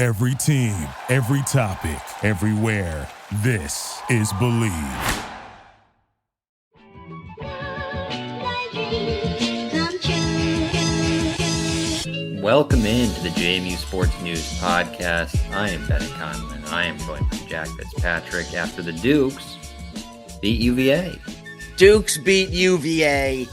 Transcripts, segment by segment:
Every team, every topic, everywhere. This is Believe. Welcome into the JMU Sports News Podcast. I am Ben Conlon. I am joined by Jack Fitzpatrick after the Dukes beat UVA. Dukes beat UVA.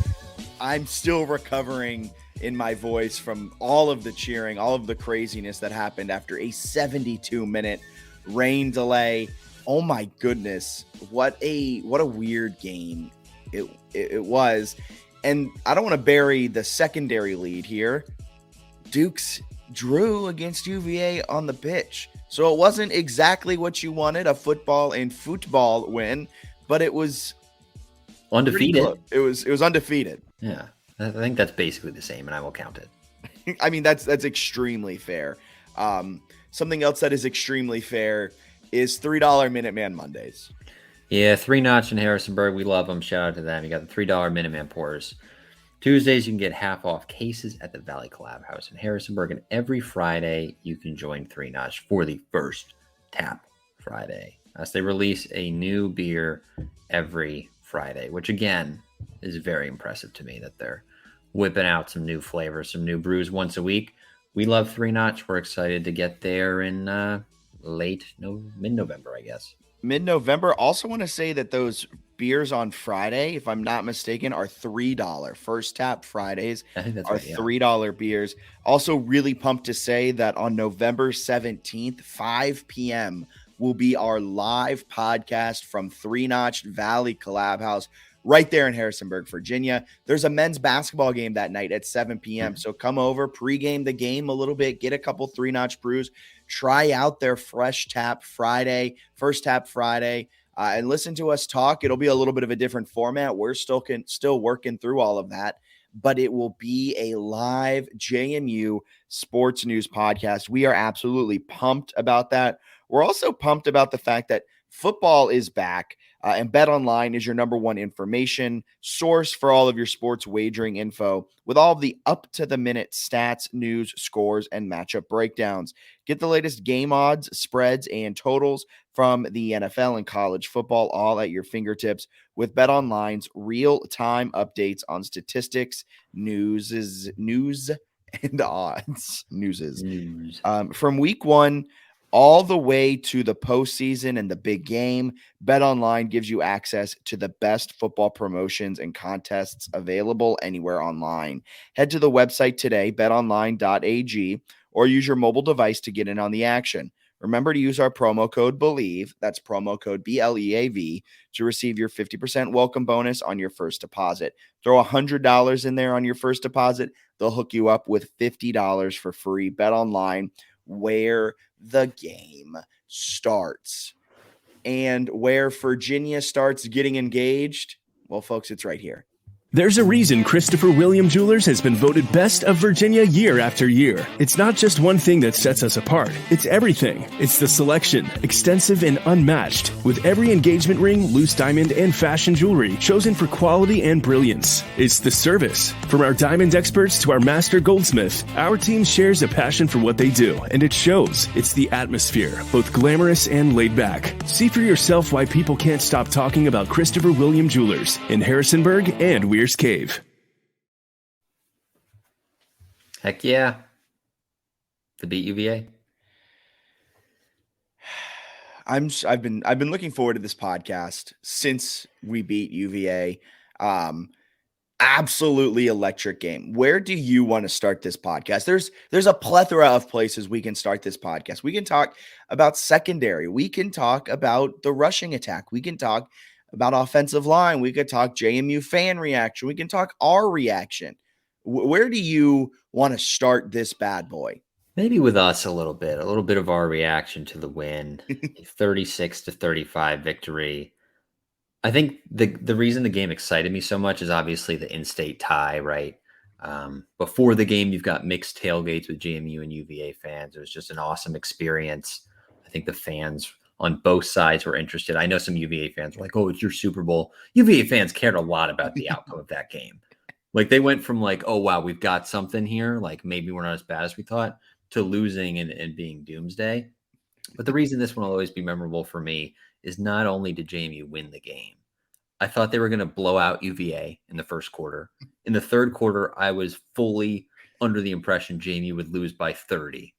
I'm still recovering in my voice from all of the cheering, all of the craziness that happened after a 72-minute rain delay. Oh my goodness, what a weird game it was. And I don't want to bury the secondary lead here. Dukes drew against UVA on the pitch. So it wasn't exactly what you wanted, a football win, but it was undefeated. It was undefeated. Yeah. I think that's basically the same, and I will count it. I mean, that's extremely fair. Something else that is extremely fair is $3 Minuteman Mondays. Yeah, 3-Notch in Harrisonburg. We love them. Shout out to them. You got the $3 Minuteman pours. Tuesdays, you can get half off cases at the Valley Collab House in Harrisonburg. And every Friday, you can join 3-Notch for the first Tap Friday, as they release a new beer every Friday, which, again, is very impressive to me that they're whipping out some new flavors, some new brews once a week. We love 3-Notch. We're excited to get there in mid-November, I guess. Mid-November. Also want to say that those beers on Friday, if I'm not mistaken, are $3. First Tap Fridays I think that's are right, yeah. $3 beers. Also really pumped to say that on November 17th, 5 p.m., will be our live podcast from 3-Notch Valley Collab House right there in Harrisonburg, Virginia. There's a men's basketball game that night at 7 p.m. So come over, pregame the game a little bit, get a couple 3-Notch brews, try out their Fresh Tap Friday, First Tap Friday, and listen to us talk. It'll be a little bit of a different format. We're still working through all of that, but it will be a live JMU Sports News podcast. We are absolutely pumped about that. We're also pumped about the fact that football is back, and BetOnline is your number one information source for all of your sports wagering info with all of the up-to-the-minute stats, news, scores, and matchup breakdowns. Get the latest game odds, spreads, and totals from the NFL and college football all at your fingertips with BetOnline's real-time updates on statistics, news, and odds. From week one all the way to the postseason and the big game, BetOnline gives you access to the best football promotions and contests available anywhere online. Head to the website today, betonline.ag, or use your mobile device to get in on the action. Remember to use our promo code BELIEVE, that's promo code BLEAV, to receive your 50% welcome bonus on your first deposit. Throw $100 in there on your first deposit. They'll hook you up with $50 for free. BetOnline, where the game starts. And where Virginia starts getting engaged, well, folks, it's right here. There's a reason Christopher William Jewelers has been voted Best of Virginia year after year. It's not just one thing that sets us apart. It's everything. It's the selection, extensive and unmatched, with every engagement ring, loose diamond, and fashion jewelry chosen for quality and brilliance. It's the service. From our diamond experts to our master goldsmith, our team shares a passion for what they do, and it shows. It's the atmosphere, both glamorous and laid back. See for yourself why people can't stop talking about Christopher William Jewelers in Harrisonburg and Weir's Cave. Heck yeah. To beat UVA. I've been looking forward to this podcast since we beat UVA. Absolutely electric game. Where do you want to start this podcast? There's a plethora of places we can start this podcast. We can talk about secondary. We can talk about the rushing attack. We can talk about offensive line. We could talk JMU fan reaction. We can talk our reaction. Where do you want to start this bad boy? Maybe with us a little bit of our reaction to the win, 36-35 victory. I think the reason the game excited me so much is obviously the in-state tie, right? Before the game, you've got mixed tailgates with JMU and UVA fans. It was just an awesome experience. I think the fans on both sides were interested. I know some UVA fans were like, oh, it's your Super Bowl. UVA fans cared a lot about the outcome of that game. Like they went from like, oh, wow, we've got something here. Like maybe we're not as bad as we thought. to losing and being doomsday. But the reason this one will always be memorable for me is not only did JMU win the game, I thought they were going to blow out UVA in the first quarter. In the third quarter, I was fully under the impression JMU would lose by 30.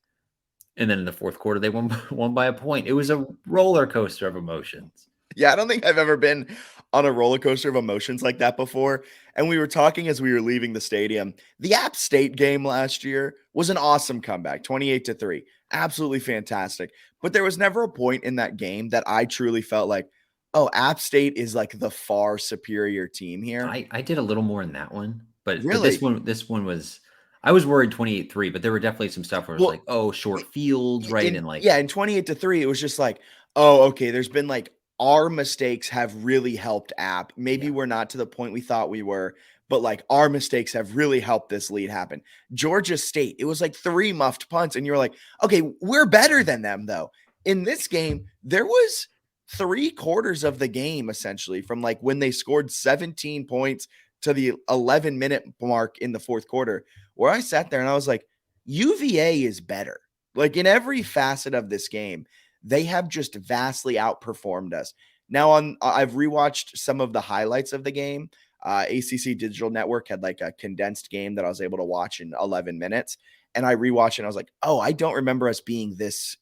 And then in the fourth quarter, they won by a point. It was a roller coaster of emotions. Yeah, I don't think I've ever been on a roller coaster of emotions like that before. And we were talking as we were leaving the stadium. The App State game last year was an awesome comeback, 28-3. Absolutely fantastic. But there was never a point in that game that I truly felt like, oh, App State is like the far superior team here. I did a little more in that one, but Really? this one was, I was worried 28-3, but there were definitely some stuff where it was like, oh, short fields, right? And like, yeah, in 28-3, it was just like, oh, okay, there's been like our mistakes have really helped App. Maybe we're not to the point we thought we were, but like our mistakes have really helped this lead happen. Georgia State, it was like 3 muffed punts, and you're like, okay, we're better than them though. In this game, there was 3 quarters of the game essentially from like when they scored 17 points to the 11-minute mark in the fourth quarter, where I sat there and I was like, UVA is better. Like in every facet of this game, they have just vastly outperformed us. Now, I've rewatched some of the highlights of the game. ACC Digital Network had like a condensed game that I was able to watch in 11 minutes. And I rewatched it and I was like, oh, I don't remember us being this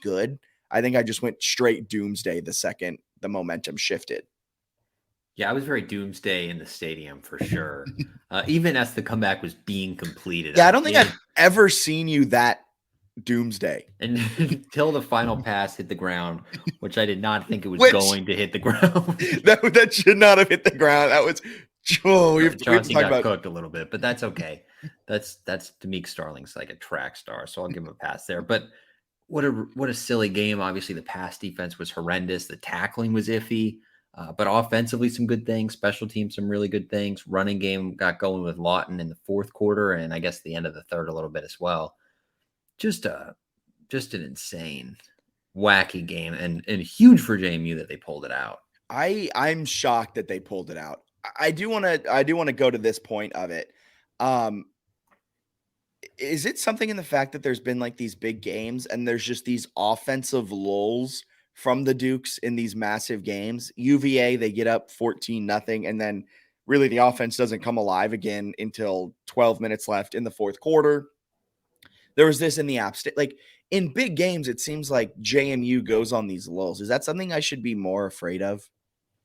good. I think I just went straight doomsday the second the momentum shifted. Yeah, I was very doomsday in the stadium for sure. Even as the comeback was being completed. Yeah, I don't think I've ever seen you that doomsday. And until the final pass hit the ground, which I did not think it was going to hit the ground. that should not have hit the ground. That was Chauncey got cooked a little bit, but that's okay. That's Demeek Starling's like a track star, so I'll give him a pass there. But what a silly game. Obviously, the pass defense was horrendous. The tackling was iffy. But offensively, some good things. Special teams, some really good things. Running game got going with Lawton in the fourth quarter, and I guess the end of the third a little bit as well. Just an insane, wacky game, and huge for JMU that they pulled it out. I'm shocked that they pulled it out. I do want to go to this point of it. Is it something in the fact that there's been like these big games and there's just these offensive lulls from the Dukes in these massive games? UVA, they get up 14-0, and then really the offense doesn't come alive again until 12 minutes left in the fourth quarter. There was this in the App State. Like in big games, it seems like JMU goes on these lulls. Is that something I should be more afraid of?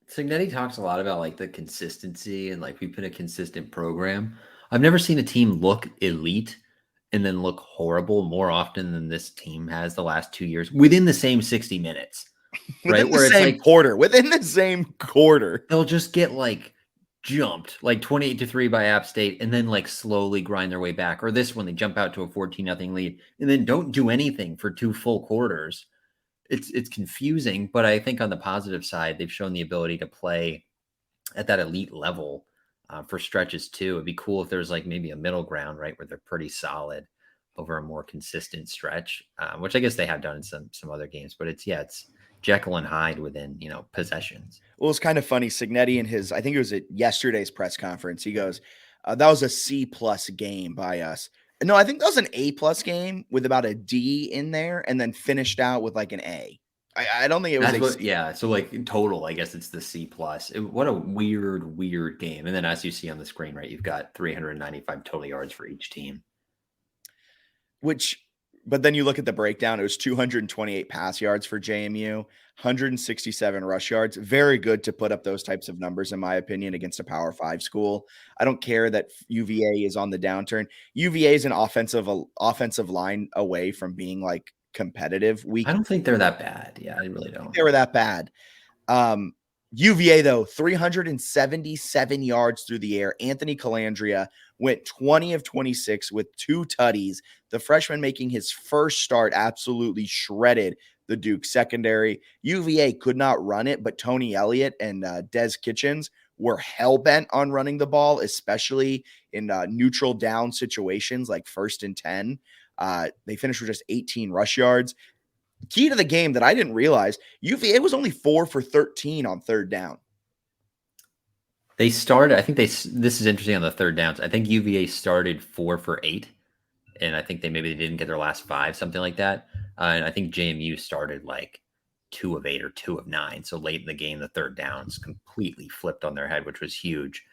Signetti talks a lot about like the consistency and like we've been a consistent program. I've never seen a team look elite and then look horrible more often than this team has the last 2 years within the same 60 minutes. Right? Where it's like quarter. Within the same quarter. They'll just get like jumped like 28-3 by App State and then like slowly grind their way back. Or this one, they jump out to a 14-0 lead and then don't do anything for 2 full quarters. It's confusing, but I think on the positive side, they've shown the ability to play at that elite level for stretches too. It'd be cool if there's like maybe a middle ground, right, where they're pretty solid over a more consistent stretch, which I guess they have done in some other games. But it's Jekyll and Hyde within possessions. Well, it's kind of funny. Signetti in I think it was at yesterday's press conference, he goes, that was a C+ game by us. No, I think that was an A+ game with about a D in there, and then finished out with like an A. I don't think it was so like in total, I guess it's the C+. What a weird game. And then as you see on the screen, right, you've got 395 total yards for each team. But then you look at the breakdown, it was 228 pass yards for JMU, 167 rush yards. Very good to put up those types of numbers, in my opinion, against a Power 5 school. I don't care that UVA is on the downturn. UVA is an offensive line away from being like competitive. I don't think they're that bad. Yeah, I really don't. They were that bad. UVA, though, 377 yards through the air. Anthony Calandria went 20 of 26 with 2 tutties. The freshman making his first start absolutely shredded the Duke secondary. UVA could not run it, but Tony Elliott and Des Kitchens were hell-bent on running the ball, especially in neutral down situations like 1st and 10. They finished with just 18 rush yards. Key to the game that I didn't realize, UVA was only 4 for 13 on 3rd down. They started, I think this is interesting on the 3rd downs. I think UVA started 4 for 8 and I think they didn't get their last 5, something like that. And I think JMU started like 2 of 8 or 2 of 9. So late in the game, the third downs completely flipped on their head, which was huge.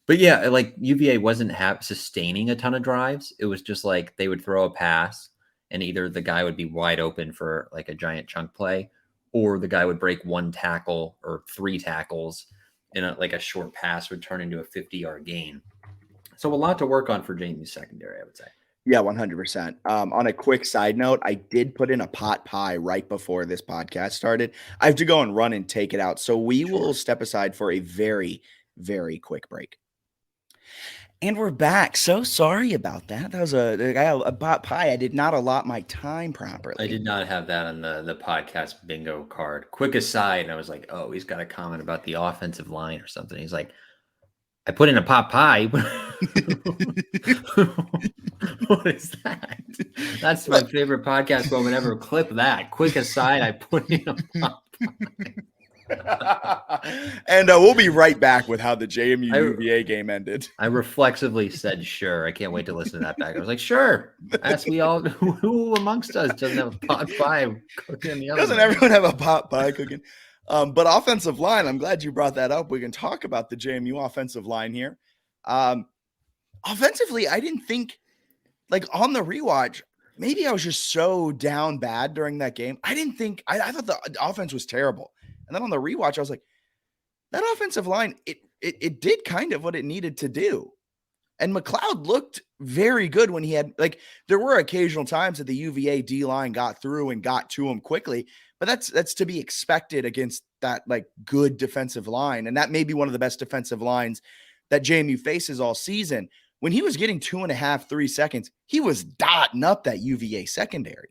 But yeah, like UVA wasn't sustaining a ton of drives. It was just like they would throw a pass and either the guy would be wide open for like a giant chunk play, or the guy would break 1 tackle or 3 tackles, and like a short pass would turn into a 50-yard gain. So a lot to work on for JMU secondary, I would say. Yeah, 100%. On a quick side note, I did put in a pot pie right before this podcast started. I have to go and run and take it out. So we will step aside for a very, very quick break. And we're back. So sorry about that. That was a pot pie. I did not allot my time properly. I did not have that on the podcast bingo card. Quick aside, and I was like, oh, he's got a comment about the offensive line or something. He's like, I put in a pot pie. What is that? That's my favorite podcast moment ever. Clip that. Quick aside, I put in a pot pie. And we'll be right back with how the JMU UVA game ended. I reflexively said, sure. I can't wait to listen to that back. I was like, sure. As we all, who amongst us doesn't have a pot pie cooking in the oven? Doesn't everyone have a pot pie cooking? But offensive line, I'm glad you brought that up. We can talk about the JMU offensive line here. Offensively, I didn't think, like on the rewatch, maybe I was just so down bad during that game. I didn't think, I thought the offense was terrible. And then on the rewatch, I was like, that offensive line, it did kind of what it needed to do. And McLeod looked very good when he had, like, there were occasional times that the UVA D line got through and got to him quickly, but that's to be expected against that like good defensive line. And that may be one of the best defensive lines that JMU faces all season. When he was getting 2.5, 3 seconds, he was dotting up that UVA secondary.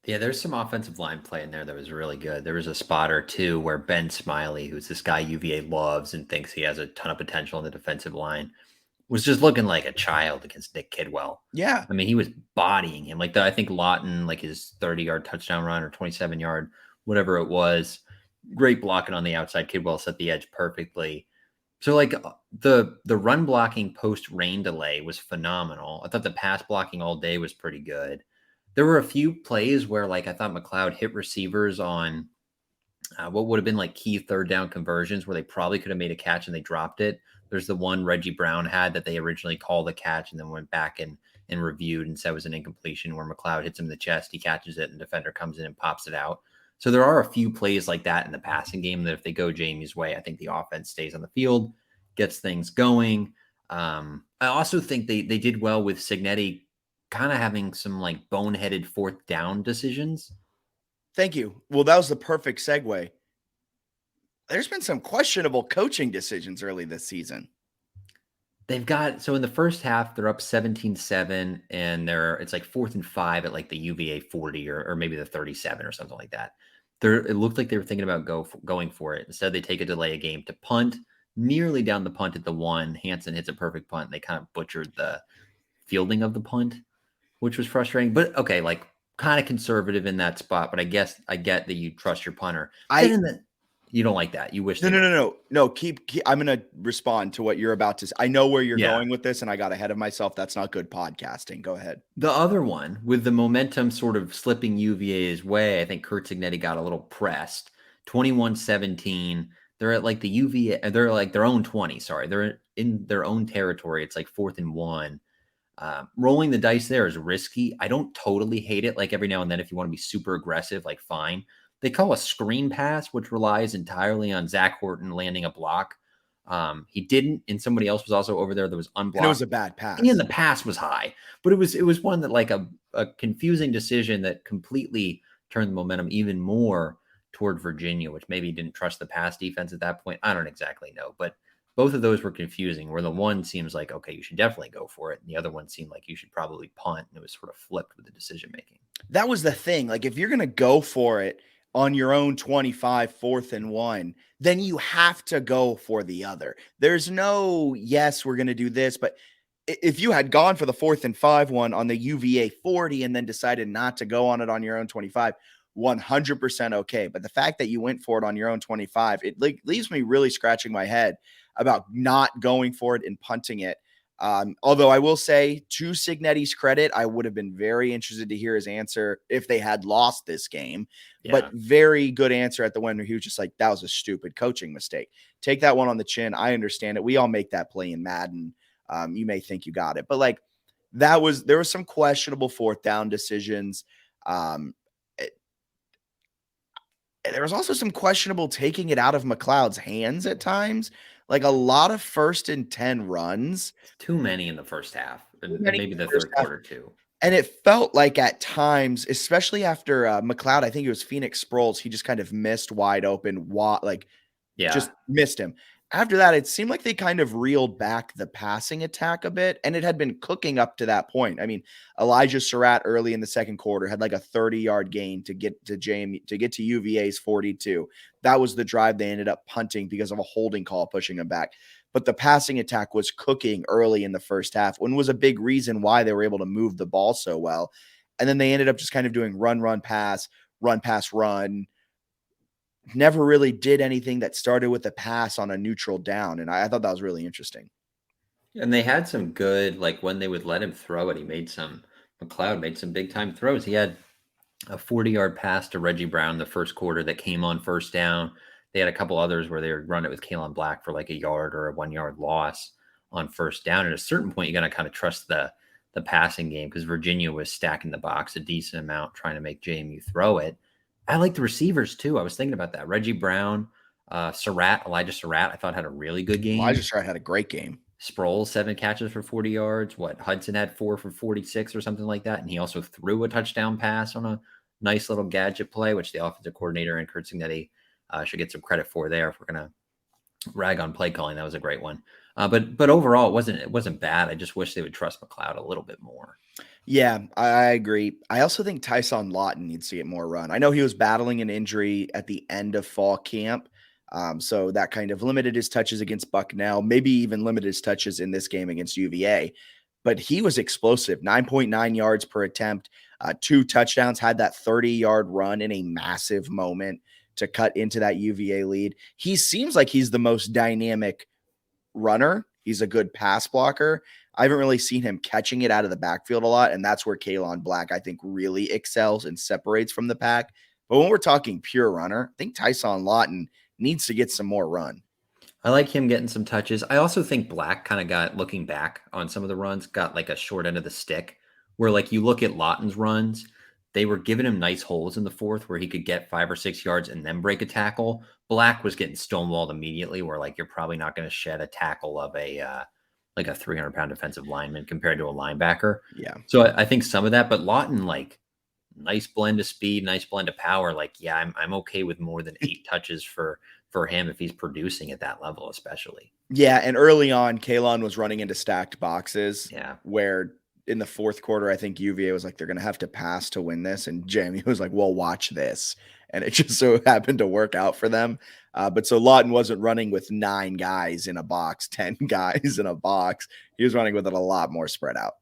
Yeah, there's some offensive line play in there that was really good. There was a spot or two where Ben Smiley, who's this guy UVA loves and thinks he has a ton of potential in the defensive line, was just looking like a child against Nick Kidwell. Yeah. I mean, he was bodying him. Like I think Lawton, like his 30-yard touchdown run or 27-yard, whatever it was, great blocking on the outside. Kidwell set the edge perfectly. So like the run blocking post rain delay was phenomenal. I thought the pass blocking all day was pretty good. There were a few plays where like I thought McLeod hit receivers on what would have been like key third down conversions where they probably could have made a catch and they dropped it. There's the one Reggie Brown had that they originally called a catch and then went back and reviewed and said it was an incompletion where McLeod hits him in the chest, he catches it, and defender comes in and pops it out. So there are a few plays like that in the passing game that if they go JMU's way, I think the offense stays on the field, gets things going. I also think they did well with Signetti kind of having some like boneheaded fourth down decisions. Thank you. Well, that was the perfect segue. There's been some questionable coaching decisions early this season. They've got, so in the first half, they're up 17-7 and it's like 4th and 5 at like the UVA 40 or maybe the 37 or something like that. It looked like they were thinking about going for it. Instead, they take a delay of game to punt, nearly down the punt at the 1. Hansen hits a perfect punt. They kind of butchered the fielding of the punt, which was frustrating. But okay, like kind of conservative in that spot. But I guess I get that you trust your punter. You don't like that. You wish. No. Keep. I'm going to respond to what you're about to say. I know where you're going with this, and I got ahead of myself. That's not good podcasting. Go ahead. The other one, with the momentum sort of slipping UVA's way, I think Kurt Signetti got a little pressed. 21-17. They're at like the UVA. They're like their own 20. Sorry, they're in their own territory. It's like 4th and 1. Rolling the dice there is risky. I don't totally hate it. Like every now and then, if you want to be super aggressive, like fine. They call a screen pass, which relies entirely on Zach Horton landing a block. He didn't, and somebody else was also over there that was unblocked. And it was a bad pass. And the pass was high, but it was one that like a confusing decision that completely turned the momentum even more toward Virginia, which maybe didn't trust the pass defense at that point. I don't exactly know, but both of those were confusing, where the one seems like, okay, you should definitely go for it. And the other one seemed like you should probably punt. And it was sort of flipped with the decision-making. That was the thing. Like if you're going to go for it on your own 25, 4th and 1, then you have to go for the other. There's no, yes, we're going to do this. But if you had gone for the 4th and 5 one on the UVA 40 and then decided not to go on it on your own 25, 100% okay. But the fact that you went for it on your own 25, it leaves me really scratching my head about not going for it and punting it. Although I will say, to Cignetti's credit, I would have been very interested to hear his answer if they had lost this game. Yeah. But very good answer at the one where he was just like, that was a stupid coaching mistake. Take that one on the chin. I understand it. We all make that play in Madden. You may think you got it, but like there was some questionable fourth down decisions. There was also some questionable taking it out of McLeod's hands at times. Like a lot of 1st and 10 runs. Too many in the first half, and maybe the third quarter too. And it felt like at times, especially after McLeod, I think it was Phoenix Sproles, he just kind of missed wide open, just missed him. After that, it seemed like they kind of reeled back the passing attack a bit, and it had been cooking up to that point. I mean, Elijah Surratt early in the second quarter had like a 30-yard gain to get to UVA's 42. That was the drive they ended up punting because of a holding call pushing them back. But the passing attack was cooking early in the first half, and was a big reason why they were able to move the ball so well. And then they ended up just kind of doing run, pass, run. Never really did anything that started with a pass on a neutral down. And I thought that was really interesting. And they had some good, like when they would let him throw it, McLeod made some big time throws. He had a 40-yard pass to Reggie Brown the first quarter that came on first down. They had a couple others where they would run it with Kalen Black for like a yard or a 1-yard loss on first down. At a certain point, you got to kind of trust the passing game because Virginia was stacking the box a decent amount, trying to make JMU throw it. I like the receivers too. I was thinking about that. Reggie Brown, Elijah Surratt, I thought had a really good game. Elijah Surratt had a great game. Sproles, 7 catches for 40 yards. Hudson had 4 for 46 or something like that. And he also threw a touchdown pass on a nice little gadget play, which the offensive coordinator and Kurt Cignetti should get some credit for there. If we're going to rag on play calling, that was a great one. But overall, it wasn't bad. I just wish they would trust McLeod a little bit more. Yeah, I agree. I also think Tyson Lawton needs to get more run. I know he was battling an injury at the end of fall camp, so that kind of limited his touches against Bucknell, maybe even limited his touches in this game against UVA. But he was explosive, 9.9 yards per attempt, 2 touchdowns, had that 30-yard run in a massive moment to cut into that UVA lead. He seems like he's the most dynamic runner. He's a good pass blocker. I haven't really seen him catching it out of the backfield a lot, and that's where Kalen Black, I think, really excels and separates from the pack. But when we're talking pure runner, I think Tyson Lawton needs to get some more run. I like him getting some touches. I also think Black kind of got, looking back on some of the runs, got like a short end of the stick, where like you look at Lawton's runs, they were giving him nice holes in the fourth where he could get 5 or 6 yards and then break a tackle. Black was getting stonewalled immediately, where like you're probably not going to shed a tackle of a 300-pound defensive lineman compared to a linebacker. Yeah. So I think some of that, but Lawton, like, nice blend of speed, nice blend of power. Like, yeah, I'm okay with more than 8 touches for him if he's producing at that level, especially. Yeah, and early on, Kalen was running into stacked boxes. Yeah. Where in the fourth quarter, I think UVA was like, they're going to have to pass to win this. And JMU was like, well, watch this. And it just so happened to work out for them. But so Lawton wasn't running with 9 guys in a box, 10 guys in a box. He was running with it a lot more spread out.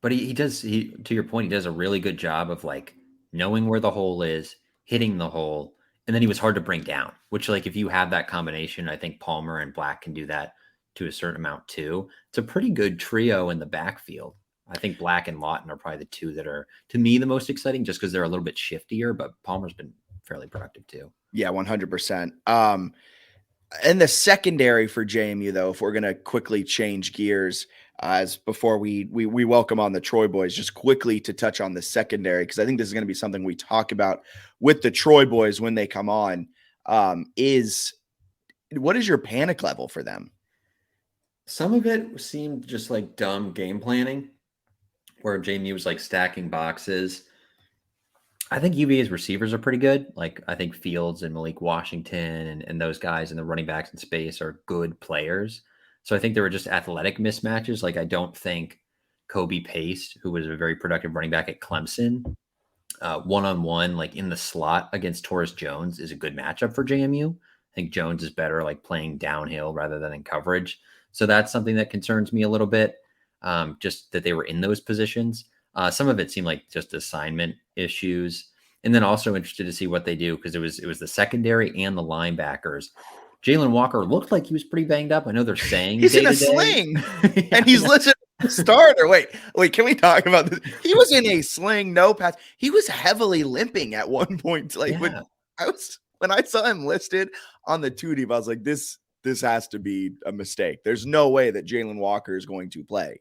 But he to your point, he does a really good job of like knowing where the hole is, hitting the hole. And then he was hard to bring down, which like if you have that combination, I think Palmer and Black can do that to a certain amount too. It's a pretty good trio in the backfield. I think Black and Lawton are probably the 2 that are, to me, the most exciting just because they're a little bit shiftier, but Palmer's been fairly productive too. Yeah, 100%. And the secondary for JMU, though, if we're going to quickly change gears as before we welcome on the Troy Boyz, just quickly to touch on the secondary, because I think this is going to be something we talk about with the Troy Boyz when they come on, is what is your panic level for them? Some of it seemed just like dumb game planning where JMU was like stacking boxes. I think UVA's receivers are pretty good. Like I think Fields and Malik Washington and those guys and the running backs in space are good players. So I think there were just athletic mismatches. Like I don't think Kobe Pace, who was a very productive running back at Clemson, one-on-one, like in the slot against Taurus Jones is a good matchup for JMU. I think Jones is better like playing downhill rather than in coverage. So that's something that concerns me a little bit, just that they were in those positions. Some of it seemed like just assignment issues. And then also interested to see what they do because it was the secondary and the linebackers. Jalen Walker looked like he was pretty banged up. I know they're saying he's in a sling and he's listed Starter. Wait, can we talk about this? He was in a sling, no pass. He was heavily limping at one point. Like when I saw him listed on the 2 deep, I was like, this has to be a mistake. There's no way that Jalen Walker is going to play.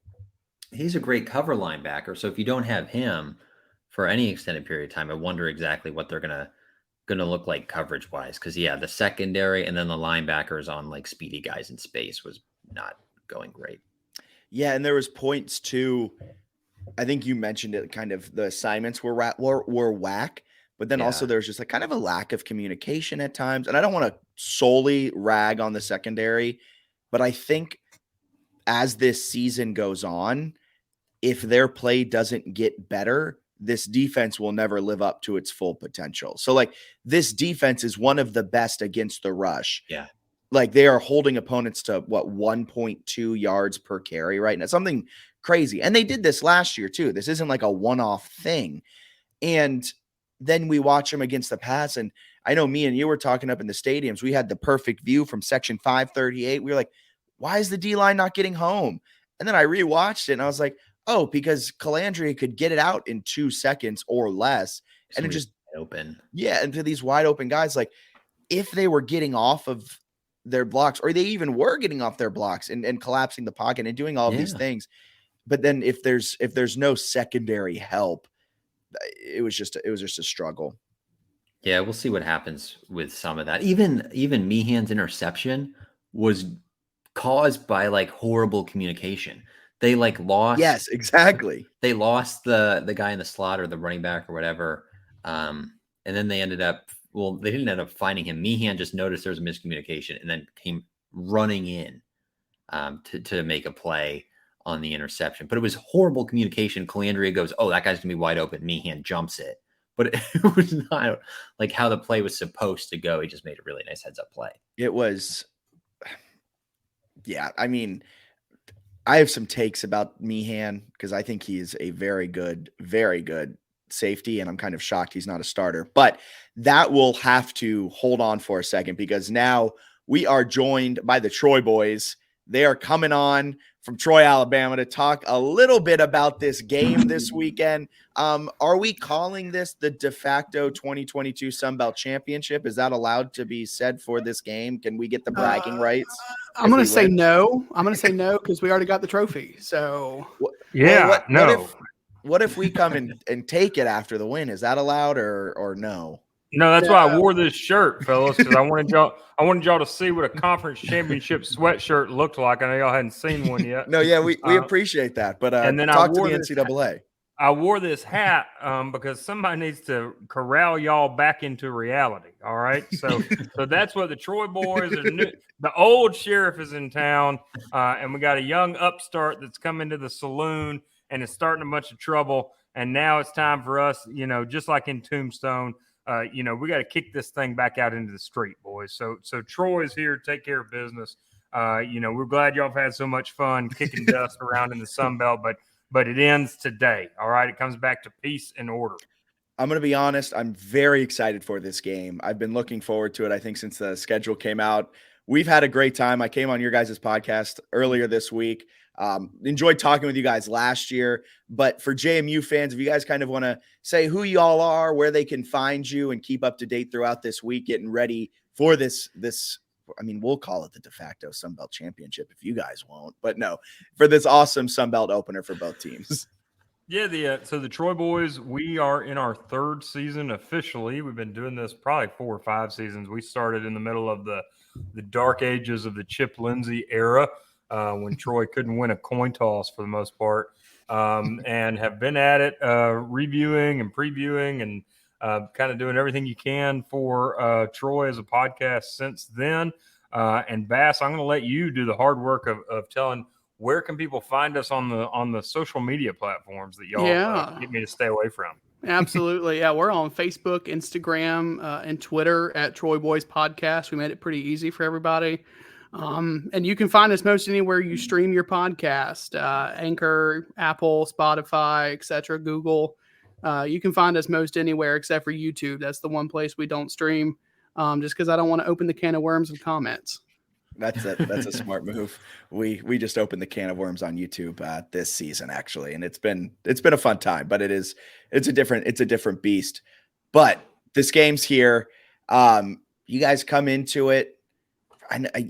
He's a great cover linebacker. So if you don't have him for any extended period of time, I wonder exactly what they're gonna look like coverage wise. Because the secondary and then the linebackers on like speedy guys in space was not going great. Yeah, and there was points too. I think you mentioned it. Kind of the assignments were whack, but then also there's just like kind of a lack of communication at times. And I don't want to solely rag on the secondary, but I think as this season goes on, if their play doesn't get better, this defense will never live up to its full potential. So like this defense is one of the best against the rush. Yeah. Like they are holding opponents to 1.2 yards per carry right now, something crazy. And they did this last year too. This isn't like a one-off thing. And then we watch them against the pass. And I know me and you were talking up in the stadiums. We had the perfect view from section 538. We were like, why is the D-line not getting home? And then I rewatched it and I was like, oh, because Calandria could get it out in 2 seconds or less. And it just open. Yeah. And to these wide open guys, like if they were getting off of their blocks, or they even were getting off their blocks and collapsing the pocket and doing all of these things. But then if there's no secondary help, it was just a struggle. Yeah, we'll see what happens with some of that. Even Meehan's interception was caused by like horrible communication. They like lost. Yes, exactly. They lost the guy in the slot or the running back or whatever. And then they ended up, they didn't end up finding him. Meehan just noticed there was a miscommunication and then came running in to make a play on the interception. But it was horrible communication. Calandria goes, oh, that guy's going to be wide open. Meehan jumps it. But it was not like how the play was supposed to go. He just made a really nice heads-up play. It was, yeah, I mean, I have some takes about Meehan because I think he is a very good safety, and I'm kind of shocked he's not a starter. But that will have to hold on for a second because now we are joined by the Troy Boyz. They are coming on from Troy, Alabama to talk a little bit about this game this weekend. Are we calling this the de facto 2022 Sun Belt Championship? Is that allowed to be said for this game? Can we get the bragging rights? I'm going to say no. I'm going to say no because we already got the trophy. So, What if we come and take it after the win? Is that allowed or no? No, that's why I wore this shirt, fellas, because I wanted y'all to see what a conference championship sweatshirt looked like. I know y'all hadn't seen one yet. No, yeah, we appreciate that. But and then talk to the NCAA. I wore this hat because somebody needs to corral y'all back into reality. All right, so that's what the Troy Boyz are. The old sheriff is in town, and we got a young upstart that's come into the saloon and is starting a bunch of trouble. And now it's time for us, just like in Tombstone. We got to kick this thing back out into the street, boys. So Troy is here to take care of business. We're glad y'all have had so much fun kicking dust around in the Sun Belt, but it ends today. All right. It comes back to peace and order. I'm going to be honest. I'm very excited for this game. I've been looking forward to it, I think, since the schedule came out. We've had a great time. I came on your guys' podcast earlier this week. Enjoyed talking with you guys last year, but for JMU fans, if you guys kind of want to say who y'all are, where they can find you and keep up to date throughout this week, getting ready for this, I mean, we'll call it the de facto Sun Belt Championship if you guys won't, but no, for this awesome Sun Belt opener for both teams. Yeah, so the Troy Boyz, we are in our 3rd season officially. We've been doing this probably 4 or 5 seasons. We started in the middle of the dark ages of the Chip Lindsey era. When Troy couldn't win a coin toss for the most part, and have been at it reviewing and previewing and kind of doing everything you can for Troy as a podcast since then. And Bass, I'm going to let you do the hard work of telling where can people find us on the social media platforms that y'all get me to stay away from. Absolutely. Yeah, we're on Facebook, Instagram, and Twitter at Troy Boyz Podcast. We made it pretty easy for everybody. And you can find us most anywhere you stream your podcast, Anchor, Apple, Spotify, etc., Google. You can find us most anywhere except for YouTube. That's the one place we don't stream, just because I don't want to open the can of worms of comments. That's a smart move. We just opened the can of worms on YouTube this season, actually, and it's been a fun time, but it's a different beast. But this game's here. You guys come into it.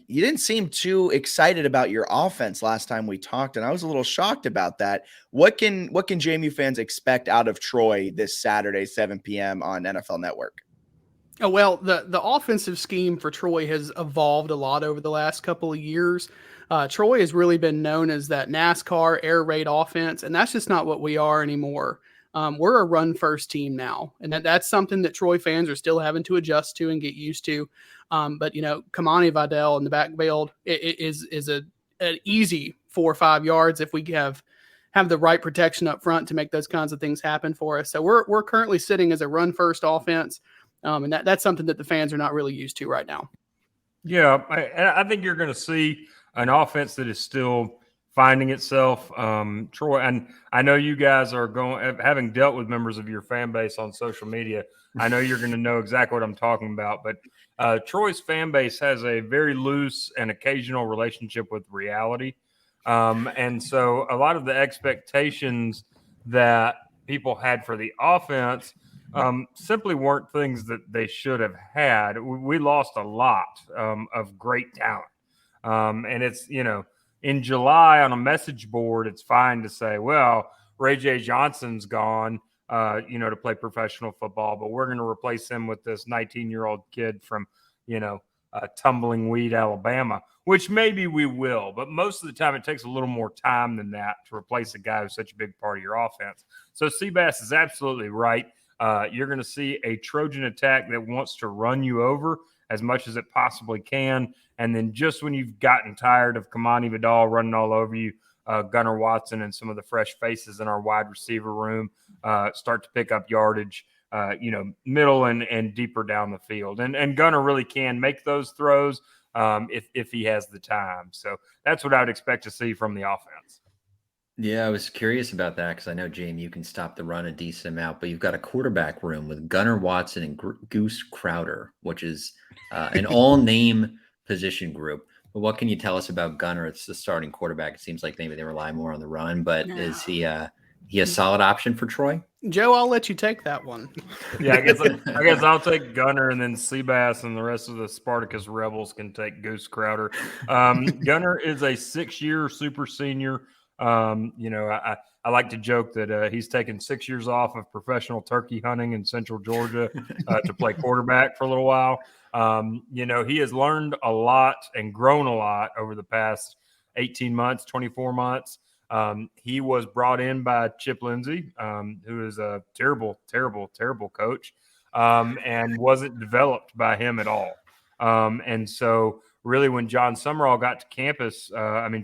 You didn't seem too excited about your offense last time we talked, and I was a little shocked about that. What can JMU fans expect out of Troy this Saturday, 7 p.m. on NFL Network? Oh, well, the offensive scheme for Troy has evolved a lot over the last couple of years. Troy has really been known as that NASCAR air raid offense, and that's just not what we are anymore. We're a run-first team now, and that's something that Troy fans are still having to adjust to and get used to. But, Kamani Vidal in the backfield is an easy 4 or 5 yards if we have the right protection up front to make those kinds of things happen for us. So we're currently sitting as a run-first offense, and that's something that the fans are not really used to right now. Yeah, I think you're going to see an offense that is still finding itself. Troy, and I know you guys are having dealt with members of your fan base on social media. I know you're going to know exactly what I'm talking about, but Troy's fan base has a very loose and occasional relationship with reality. And so a lot of the expectations that people had for the offense simply weren't things that they should have had. We lost a lot of great talent. And it's, in July on a message board, it's fine to say, well, Ray J. Johnson's gone, to play professional football, but we're going to replace him with this 19-year-old kid from, Tumbling Weed, Alabama, which maybe we will. But most of the time, it takes a little more time than that to replace a guy who's such a big part of your offense. So Seabass is absolutely right. You're going to see a Trojan attack that wants to run you over as much as it possibly can. And then just when you've gotten tired of Kamani Vidal running all over you, Gunnar Watson and some of the fresh faces in our wide receiver room start to pick up yardage, middle and deeper down the field. And Gunnar really can make those throws if he has the time. So that's what I would expect to see from the offense. Yeah, I was curious about that because I know JMU can stop the run a decent amount, but you've got a quarterback room with Gunnar Watson and Goose Crowder, which is an all-name position group. But what can you tell us about Gunnar? It's the starting quarterback. It seems like maybe they rely more on the run, but is he a solid option for Troy? Joe, I'll let you take that one. Yeah, I guess I'll take Gunnar, and then Seabass and the rest of the Spartacus Rebels can take Goose Crowder. Gunnar is a 6-year super senior. I like to joke that he's taken 6 years off of professional turkey hunting in Central Georgia to play quarterback for a little while. He has learned a lot and grown a lot over the past 18 months, 24 months. He was brought in by Chip Lindsey, who is a terrible, terrible, terrible coach, and wasn't developed by him at all. And so really when John Summerall got to campus,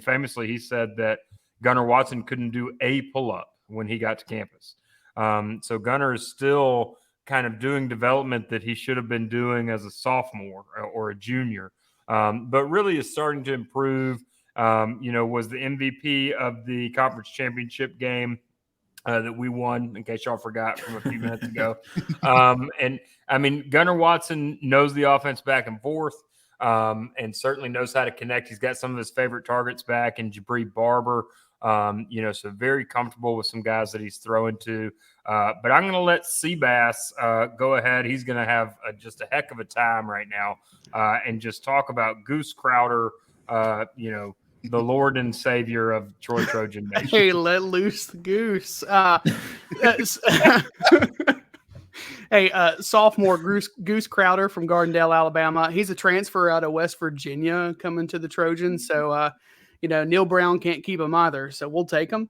famously he said that Gunnar Watson couldn't do a pull-up when he got to campus. So Gunnar is still kind of doing development that he should have been doing as a sophomore or a junior, but really is starting to improve. Was the MVP of the conference championship game that we won, in case y'all forgot from a few minutes ago. Gunnar Watson knows the offense back and forth. And certainly knows how to connect. He's got some of his favorite targets back in Jabri Barber. So very comfortable with some guys that he's throwing to. But I'm going to let Seabass go ahead. He's going to have just a heck of a time right now and just talk about Goose Crowder, the Lord and Savior of Troy Trojan Nation. Hey, let loose the goose. Hey, sophomore Goose Crowder from Gardendale, Alabama. He's a transfer out of West Virginia coming to the Trojans. So, Neil Brown can't keep him either. So we'll take him.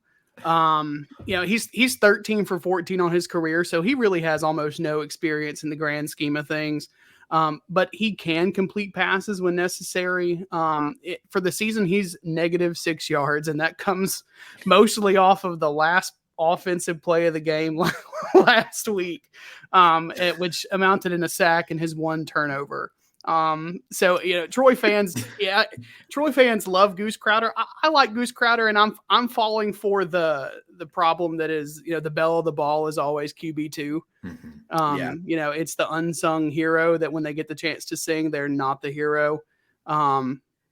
He's 13 for 14 on his career. So he really has almost no experience in the grand scheme of things. But he can complete passes when necessary. For the season, he's -6 yards, and that comes mostly off of the last offensive play of the game last week, which amounted in a sack and his one turnover. Troy fans love Goose Crowder. I like Goose Crowder, and I'm falling for the problem that is, the belle of the ball is always QB2. It's the unsung hero that when they get the chance to sing, they're not the hero.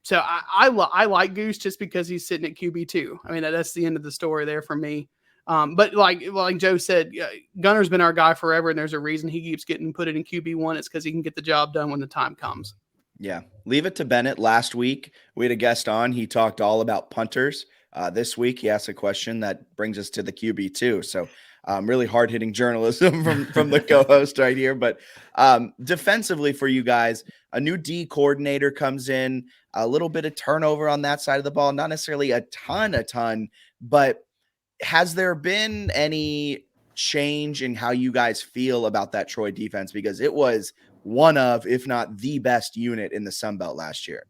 So I like Goose just because he's sitting at QB2. I mean, that's the end of the story there for me. But like Joe said, Gunner's been our guy forever, and there's a reason he keeps getting put in QB1. It's because he can get the job done when the time comes. Yeah. Leave it to Bennett. Last week, we had a guest on. He talked all about punters. This week, he asked a question that brings us to the QB2. So really hard-hitting journalism from the co-host right here. But defensively for you guys, a new D coordinator comes in, a little bit of turnover on that side of the ball, not necessarily a ton, but has there been any change in how you guys feel about that Troy defense? Because it was one of, if not the best unit in the Sun Belt last year.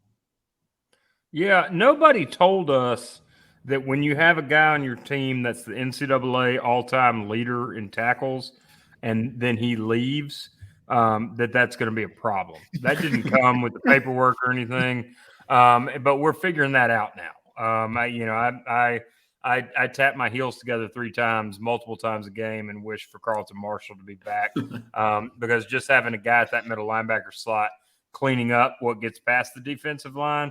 Yeah, nobody told us that when you have a guy on your team that's the NCAA all-time leader in tackles and then he leaves, that's going to be a problem. That didn't come with the paperwork or anything, but we're figuring that out now. I tap my heels together 3 times, multiple times a game, and wish for Carlton Marshall to be back because just having a guy at that middle linebacker slot cleaning up what gets past the defensive line,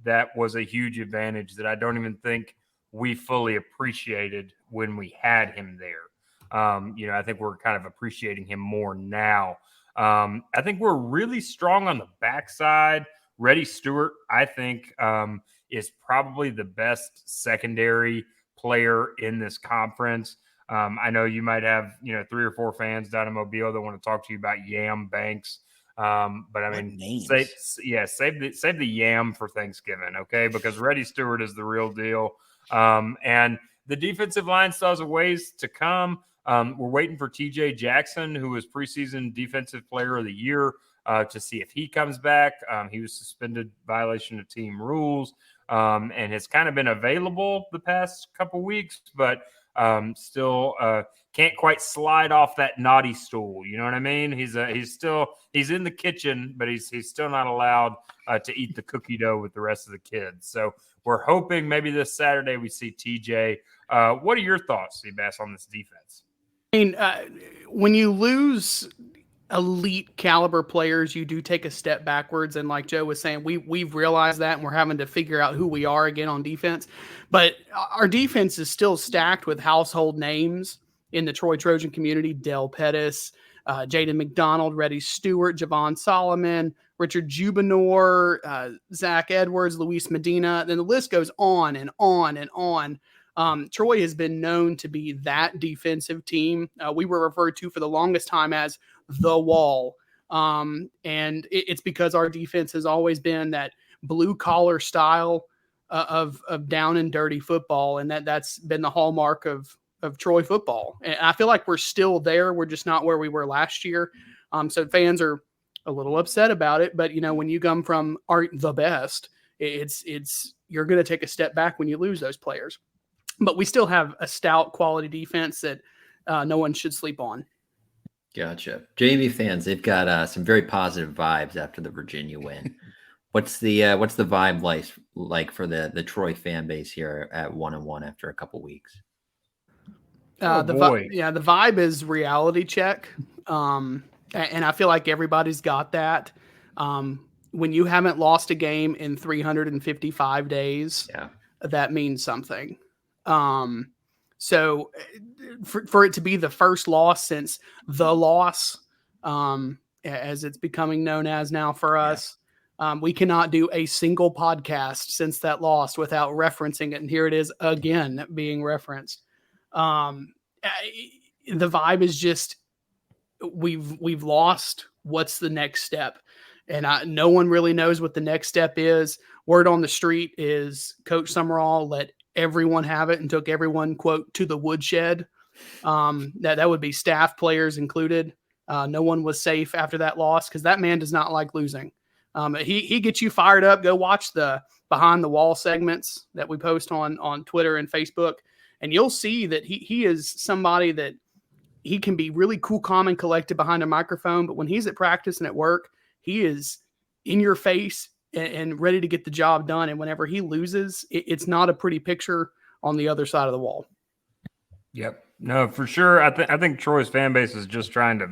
that was a huge advantage that I don't even think we fully appreciated when we had him there. I think we're kind of appreciating him more now. I think we're really strong on the backside. Reddy Stewart, I think, is probably the best secondary player in this conference. I know you might have, 3 or 4 fans down in Mobile that want to talk to you about Yam Banks. But I mean, save the yam for Thanksgiving, okay? Because Reddy Stewart is the real deal. And the defensive line still has a ways to come. We're waiting for TJ Jackson, who was preseason defensive player of the year, to see if he comes back. He was suspended violation of team rules, and has kind of been available the past couple weeks, but still can't quite slide off that naughty stool. You know what I mean? He's in the kitchen, but he's still not allowed to eat the cookie dough with the rest of the kids. So we're hoping maybe this Saturday we see TJ. What are your thoughts, Seabass, on this defense? I mean, when you lose elite caliber players, you do take a step backwards. And like Joe was saying, we've realized that, and we're having to figure out who we are again on defense. But our defense is still stacked with household names in the Troy Trojan community: Del Pettis, Jaden McDonald, Reddy Stewart, Javon Solomon, Richard Jubinor, Zach Edwards, Luis Medina. Then the list goes on and on and on. Troy has been known to be that defensive team. We were referred to for the longest time as the Wall. And it's because our defense has always been that blue collar style of down and dirty football. And that's been the hallmark of Troy football. And I feel like we're still there. We're just not where we were last year. So fans are a little upset about it, but when you come from the best, it's you're going to take a step back when you lose those players. But we still have a stout quality defense that no one should sleep on. Gotcha. JMU fans, they've got some very positive vibes after the Virginia win. What's the vibe like for the Troy fan base here at 1-1 after a couple weeks? The vibe is reality check. And I feel like everybody's got that. When you haven't lost a game in 355 days, that means something. So for it to be the first loss since the loss, as it's becoming known as now for us, we cannot do a single podcast since that loss without referencing it. And here it is again being referenced. The vibe is just, we've lost. What's the next step? And no one really knows what the next step is. Word on the street is Coach Summerall let everyone have it and took everyone, quote, to the woodshed. That would be staff, players included. No one was safe after that loss because that man does not like losing. He gets you fired up. Go watch the behind the wall segments that we post on Twitter and Facebook, and you'll see that he is somebody that he can be really cool, calm, and collected behind a microphone. But when he's at practice and at work, he is in your face and ready to get the job done. And whenever he loses, it's not a pretty picture on the other side of the wall. Yep. No, for sure. I think Troy's fan base is just trying to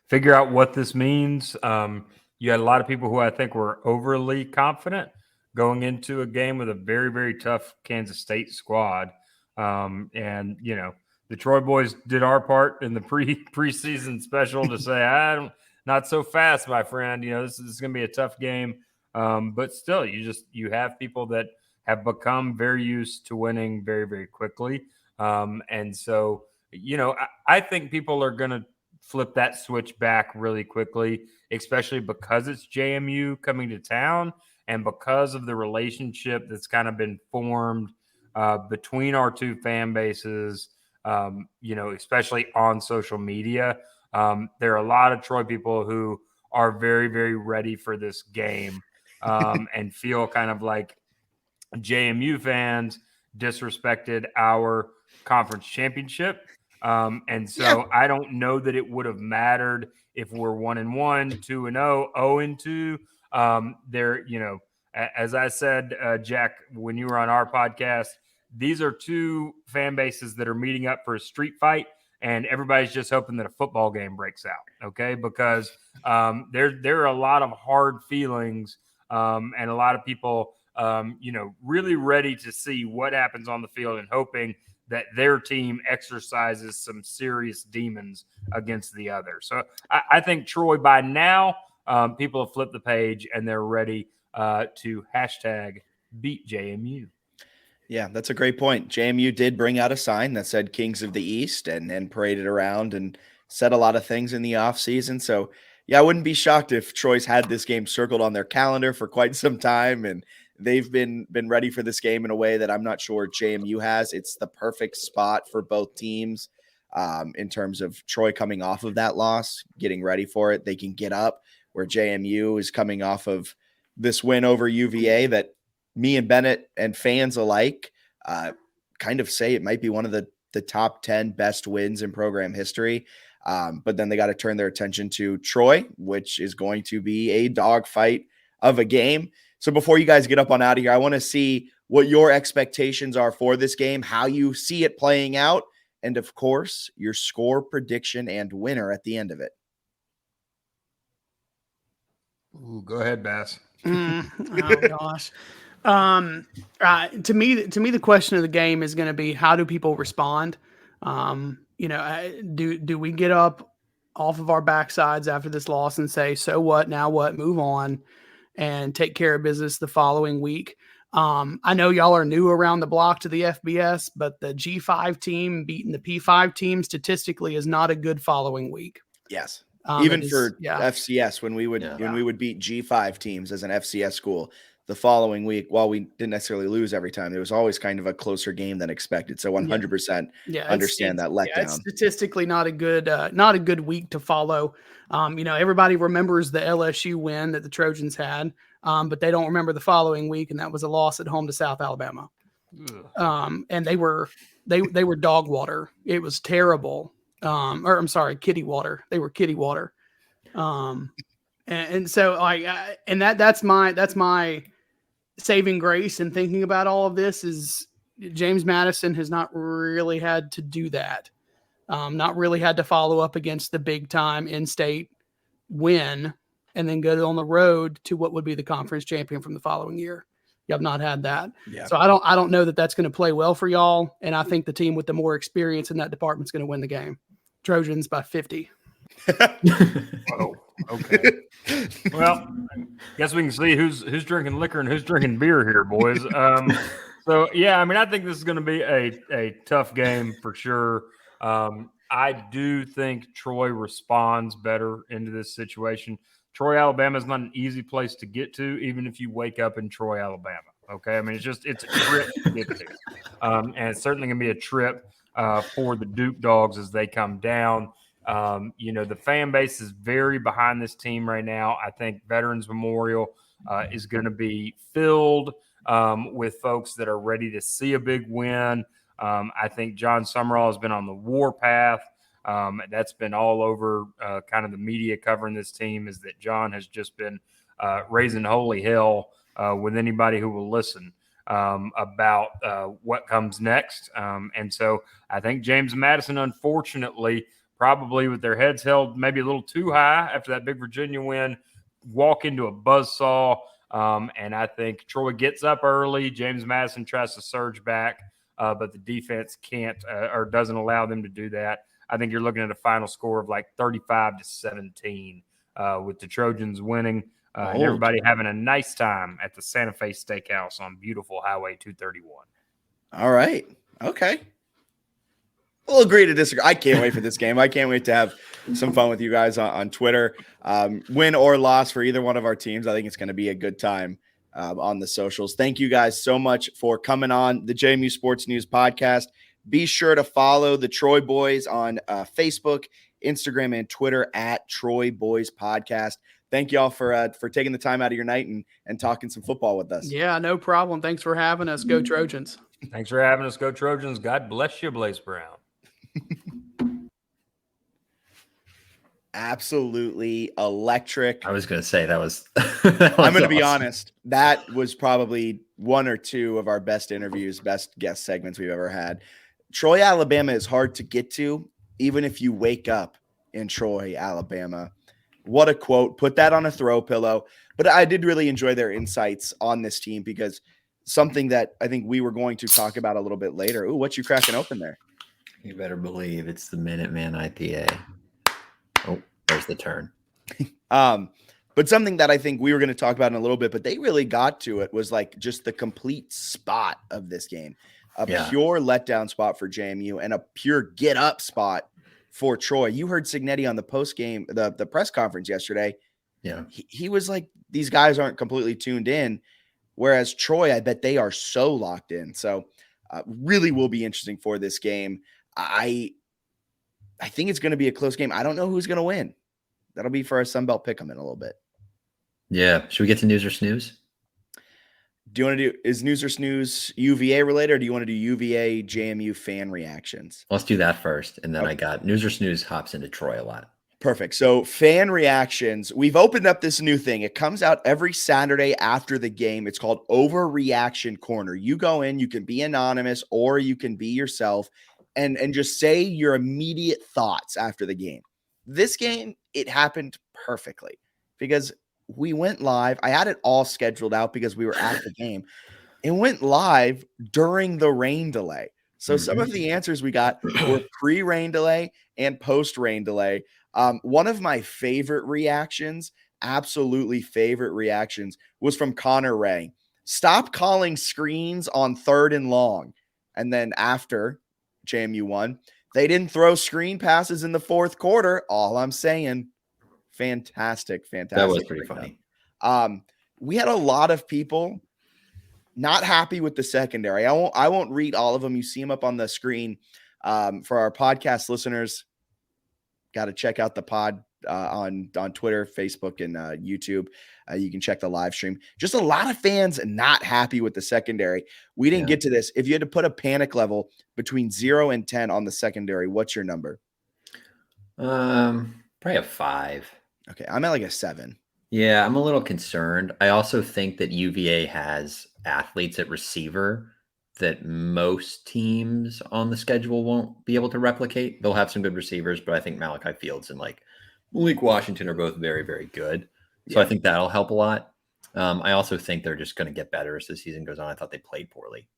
figure out what this means. You had a lot of people who I think were overly confident going into a game with a very, very tough Kansas State squad. And, you know, the Troy Boys did our part in the preseason special to say, not so fast, my friend. You know, this is going to be a tough game. But still, you have people that have become very used to winning very, very quickly. And so, you know, I think people are going to flip that switch back really quickly, especially because it's JMU coming to town and because of the relationship that's kind of been formed between our two fan bases, you know, especially on social media. There are a lot of Troy people who are very, very ready for this game and feel kind of like JMU fans disrespected our conference championship. And so I don't know that it would have mattered if we're 1-1, 2-0, 0-2. There, you know, as I said, Jack, when you were on our podcast, these are two fan bases that are meeting up for a street fight, and everybody's just hoping that a football game breaks out. Okay, because there are a lot of hard feelings, and a lot of people, you know, really ready to see what happens on the field and hoping that their team exercises some serious demons against the other. So I think Troy, by now, people have flipped the page and they're ready to hashtag beat JMU. Yeah, that's a great point. JMU did bring out a sign that said Kings of the East and paraded around and said a lot of things in the offseason. So, yeah, I wouldn't be shocked if Troy's had this game circled on their calendar for quite some time, and they've been ready for this game in a way that I'm not sure JMU has. It's the perfect spot for both teams in terms of Troy coming off of that loss, getting ready for it. They can get up, where JMU is coming off of this win over UVA that me and Bennett and fans alike kind of say it might be one of the top 10 best wins in program history. But then they got to turn their attention to Troy, which is going to be a dogfight of a game. So before you guys get up on out of here, I want to see what your expectations are for this game, how you see it playing out, and of course, your score prediction and winner at the end of it. Ooh, go ahead, Bass. Oh gosh. To me, the question of the game is going to be, how do people respond? You know, do we get up off of our backsides after this loss and say, so what, now what, move on and take care of business the following week? I know y'all are new around the block to the FBS, but the G5 team beating the P5 team statistically is not a good following week. Yes. Even for FCS, when we would beat G5 teams as an FCS school the following week, while we didn't necessarily lose every time, there was always kind of a closer game than expected. So 100% understand that letdown. It's statistically not a good week to follow. You know, everybody remembers the LSU win that the Trojans had, but they don't remember the following week, and that was a loss at home to South Alabama. And they were dog water. It was terrible. Or I'm sorry, kitty water. They were kitty water. And so that's my saving grace in thinking about all of this is James Madison has not really had to do that. Not really had to follow up against the big time in-state win and then go on the road to what would be the conference champion from the following year. You have not had that. Yeah. So I don't know that that's going to play well for y'all. And I think the team with the more experience in that department is going to win the game. Trojans by 50. Oh, okay. Well, guess we can see who's drinking liquor and who's drinking beer here, boys. So yeah, I mean, I think this is going to be a tough game for sure. I do think Troy responds better into this situation. Troy, Alabama is not an easy place to get to, even if you wake up in Troy, Alabama. Okay, I mean, it's a trip to get to, and it's certainly going to be a trip for the Duke Dogs as they come down. You know, the fan base is very behind this team right now. I think Veterans Memorial is going to be filled with folks that are ready to see a big win. I think John Summerall has been on the warpath. That's been all over kind of the media covering this team, is that John has just been raising holy hell with anybody who will listen about what comes next. And so I think James Madison, unfortunately, probably with their heads held maybe a little too high after that big Virginia win, walk into a buzzsaw And I think Troy gets up early. James Madison tries to surge back, but the defense can't or doesn't allow them to do that. I think you're looking at a final score of like 35-17 with the Trojans winning and everybody having a nice time at the Santa Fe Steakhouse on beautiful Highway 231. All right. Okay. We'll agree to disagree. I can't wait for this game. I can't wait to have some fun with you guys on Twitter. Win or loss for either one of our teams, I think it's going to be a good time on the socials. Thank you guys so much for coming on the JMU Sports News podcast. Be sure to follow the Troy Boyz on Facebook, Instagram, and Twitter at Troy Boyz Podcast. Thank you all for taking the time out of your night and talking some football with us. Yeah, no problem. Thanks for having us. Go Trojans. Thanks for having us. Go Trojans. God bless you, Blaze Brown. Absolutely electric. I was going to say that was. I'm going to be honest. That was probably one or two of our best interviews, best guest segments we've ever had. Troy, Alabama is hard to get to, even if you wake up in Troy, Alabama. What a quote. Put that on a throw pillow. But I did really enjoy their insights on this team because something that I think we were going to talk about a little bit later. Ooh, what you cracking open there? You better believe it's the Minuteman IPA. Oh, there's the turn. But something that I think we were going to talk about in a little bit, but they really got to it, was like just the complete spot of this game. Pure letdown spot for JMU and a pure get up spot for Troy. You heard Cignetti on the post game, the press conference yesterday. Yeah. He was like, these guys aren't completely tuned in. Whereas Troy, I bet they are so locked in. So really will be interesting for this game. I think it's going to be a close game. I don't know who's going to win. That'll be for our Sunbelt Pick'em in a little bit. Yeah. Should we get to news or snooze? Do you want to do, is news or snooze UVA related, or do you want to do UVA JMU fan reactions? Let's do that first. And then I got news or snooze hops into Troy a lot. Perfect. So fan reactions, we've opened up this new thing. It comes out every Saturday after the game. It's called Overreaction Corner. You go in, you can be anonymous or you can be yourself and just say your immediate thoughts after the game. This game, it happened perfectly because we went live. I had it all scheduled out because we were at the game. It went live during the rain delay. So some of the answers we got were pre-rain delay and post-rain delay. One of my favorite reactions, absolutely favorite reactions, was from Connor Ray. Stop calling screens on 3rd and long. And then after JMU won, they didn't throw screen passes in the 4th quarter. All I'm saying, fantastic. That was pretty funny. We had a lot of people not happy with the secondary. I won't read all of them. You see them up on the screen. For our podcast listeners, got to check out the pod on Twitter, Facebook, and YouTube. You can check the live stream. Just a lot of fans not happy with the secondary. We didn't get to this. If you had to put a panic level between 0 and 10 on the secondary, what's your number? Probably a 5. Okay, I'm at like a 7. Yeah, I'm a little concerned. I also think that UVA has athletes at receiver that most teams on the schedule won't be able to replicate. They'll have some good receivers, but I think Malachi Fields and like Malik Washington are both very, very good. So I think that'll help a lot. I also think they're just going to get better as the season goes on. I thought they played poorly.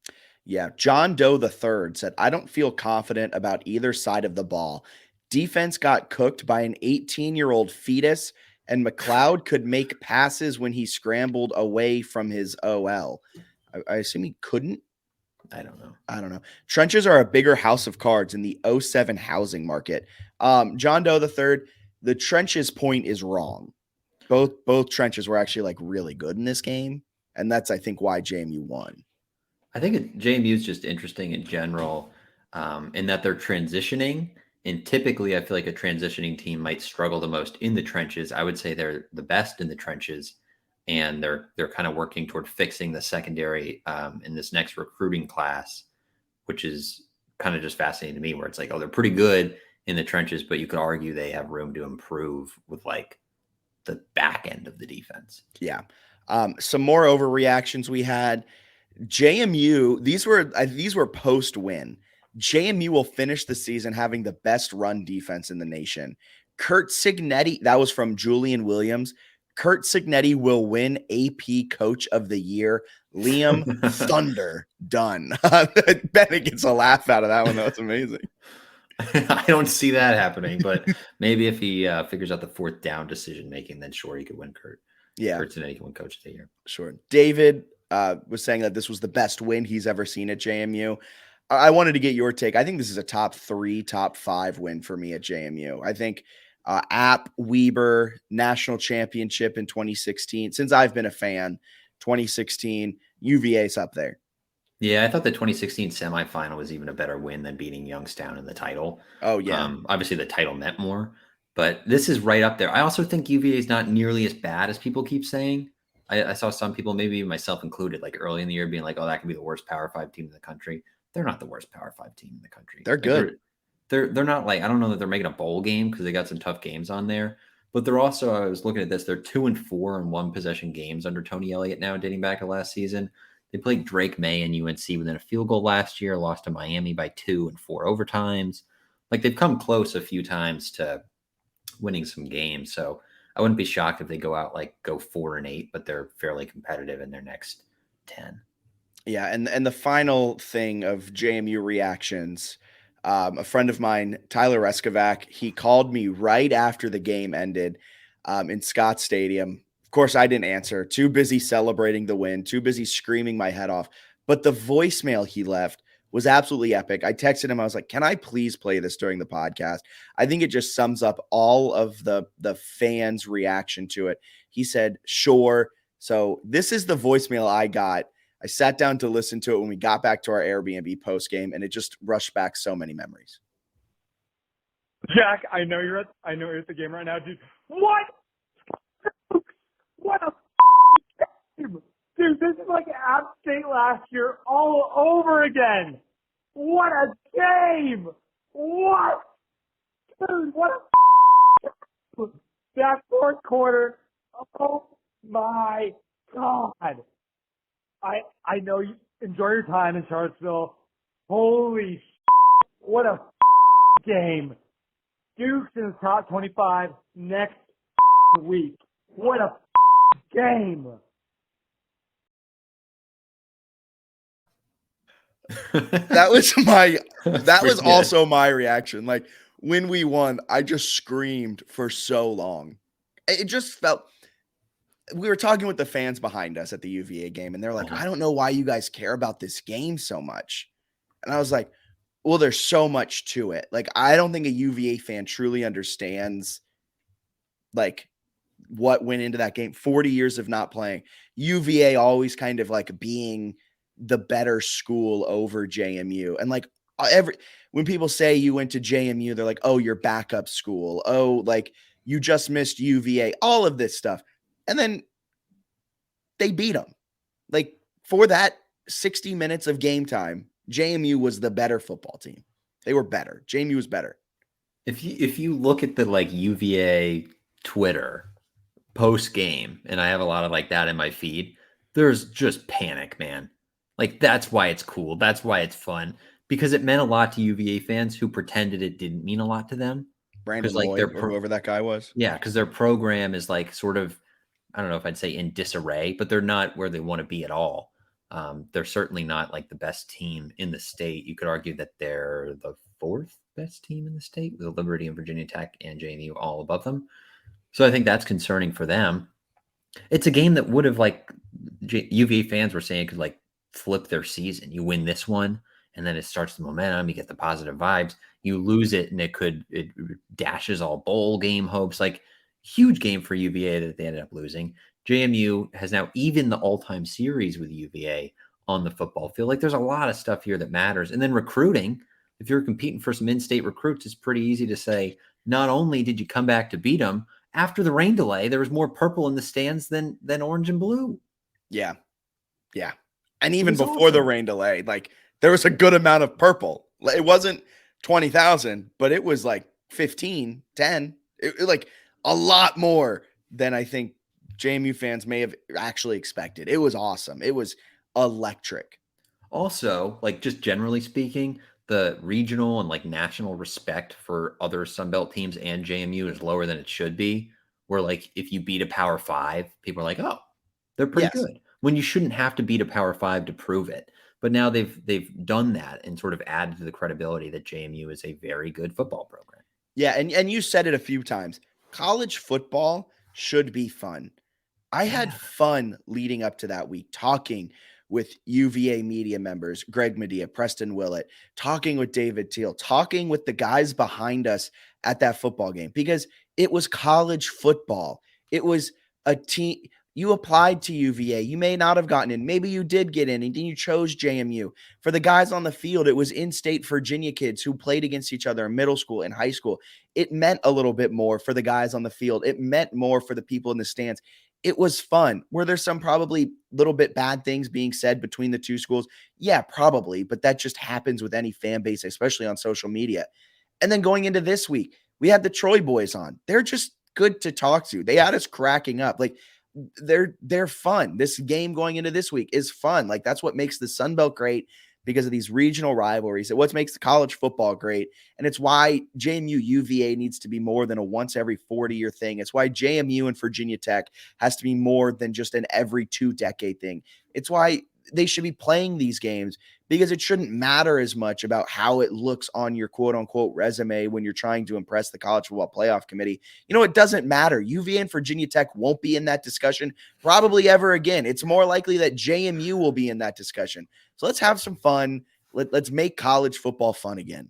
Yeah. John Doe III said, I don't feel confident about either side of the ball. Defense got cooked by an 18-year-old fetus, and McLeod could make passes when he scrambled away from his OL. I assume he couldn't. I don't know. Trenches are a bigger house of cards in the 07 housing market. John Doe III, the trenches point is wrong. Both trenches were actually like really good in this game. And that's, I think, why JMU won. I think JMU is just interesting in general in that they're transitioning. And typically, I feel like a transitioning team might struggle the most in the trenches. I would say they're the best in the trenches, and they're kind of working toward fixing the secondary in this next recruiting class, which is kind of just fascinating to me, where it's like, oh, they're pretty good in the trenches, but you could argue they have room to improve with like the back end of the defense. Yeah. Some more overreactions we had. JMU, these were post-win. JMU will finish the season having the best run defense in the nation. Curt Cignetti, that was from Julian Williams. Kurt Signetti will win AP Coach of the Year. Liam Thunder done. Bennett gets a laugh out of that one. That was amazing. I don't see that happening, but maybe if he figures out the fourth down decision making, then sure, he could win Kurt. Yeah. Kurt Signetti can win Coach of the Year. Sure. David was saying that this was the best win he's ever seen at JMU. I wanted to get your take. I think this is a top 3, top 5 win for me at JMU. I think App, Weber, national championship in 2016. Since I've been a fan, 2016, UVA's up there. Yeah, I thought the 2016 semifinal was even a better win than beating Youngstown in the title. Oh, yeah. Obviously, the title meant more, but this is right up there. I also think UVA is not nearly as bad as people keep saying. I saw some people, maybe myself included, like early in the year being like, oh, that could be the worst Power 5 team in the country. They're not the worst Power 5 team in the country. They're good. They're not like, I don't know that they're making a bowl game because they got some tough games on there, but they're also, I was looking at this, they're 2-4 in one possession games under Tony Elliott now, dating back to last season. They played Drake May and UNC within a field goal last year, lost to Miami by 2 and 4 overtimes. Like they've come close a few times to winning some games. So I wouldn't be shocked if they go 4-8, but they're fairly competitive in their next 10. Yeah, and the final thing of JMU reactions, a friend of mine, Tyler Reskovac, he called me right after the game ended in Scott Stadium. Of course, I didn't answer. Too busy celebrating the win, too busy screaming my head off. But the voicemail he left was absolutely epic. I texted him. I was like, can I please play this during the podcast? I think it just sums up all of the fans' reaction to it. He said, sure. So this is the voicemail I got. I sat down to listen to it when we got back to our Airbnb post game, and it just rushed back so many memories. Jack, I know you're at the game right now, dude. What a game, dude! This is like App State last year all over again. What a game! What, dude? What a that fourth quarter! Oh my God! I know you enjoy your time in Charlottesville. Holy what a game. Duke's in the top 25 next week. What a game. That was also my reaction. Like when we won, I just screamed for so long. It just felt, we were talking with the fans behind us at the UVA game, and they're like, I don't know why you guys care about this game so much. And I was like, well, there's so much to it. Like, I don't think a UVA fan truly understands like what went into that game. 40 years of not playing. UVA always kind of like being the better school over JMU. And like when people say you went to JMU, they're like, oh, you're backup school. Oh, like you just missed UVA, all of this stuff. And then they beat them. Like for that 60 minutes of game time, JMU was the better football team. They were better. JMU was better. If you look at the like UVA Twitter post game, and I have a lot of like that in my feed, there's just panic, man. Like that's why it's cool. That's why it's fun, because it meant a lot to UVA fans who pretended it didn't mean a lot to them. Brandon like Lloyd, or whoever that guy was. Yeah, because their program is like sort of, I don't know if I'd say in disarray, but they're not where they want to be at all. They're certainly not like the best team in the state. You could argue that they're the fourth best team in the state, with Liberty and Virginia Tech and JMU all above them. So I think that's concerning for them. It's a game that would have, like UVA fans were saying, could like flip their season. You win this one, and then it starts the momentum. You get the positive vibes. You lose it, and it dashes all bowl game hopes. Like huge game for UVA that they ended up losing. JMU has now even the all-time series with UVA on the football field. Like there's a lot of stuff here that matters. And then recruiting, if you're competing for some in-state recruits, it's pretty easy to say, not only did you come back to beat them, after the rain delay, there was more purple in the stands than orange and blue. Yeah. Yeah. And even before the rain delay, like there was a good amount of purple. It wasn't 20,000, but it was like 15, 10, like a lot more than I think JMU fans may have actually expected. It was awesome. It was electric. Also, like just generally speaking, the regional and like national respect for other Sunbelt teams and JMU is lower than it should be. where like if you beat a Power 5, people are like, oh, they're pretty Yes. good. When you shouldn't have to beat a Power 5 to prove it. But now they've done that and sort of added to the credibility that JMU is a very good football program. Yeah, and you said it a few times. College football should be fun. I had fun leading up to that week, talking with UVA media members, Greg Medea, Preston Willett, talking with David Teal, talking with the guys behind us at that football game, because it was college football. It was a team. You applied to UVA. You may not have gotten in. Maybe you did get in, and then you chose JMU. For the guys on the field, it was in-state Virginia kids who played against each other in middle school and high school. It meant a little bit more for the guys on the field. It meant more for the people in the stands. It was fun. Were there some probably little bit bad things being said between the two schools? Yeah, probably, but that just happens with any fan base, especially on social media. And then going into this week, we had the Troy Boyz on. They're just good to talk to. They had us cracking up. Like, they're fun. This game going into this week is fun. Like, that's what makes the Sun Belt great, because of these regional rivalries. It's what makes the college football great. And it's why JMU UVA needs to be more than a once every 40-year thing. It's why JMU and Virginia Tech has to be more than just an every 2-decade thing. It's why they should be playing these games, because it shouldn't matter as much about how it looks on your quote unquote resume when you're trying to impress the college football playoff committee. You know, it doesn't matter. UVA and Virginia Tech won't be in that discussion probably ever again. It's more likely that JMU will be in that discussion. So let's have some fun. Let's make college football fun again.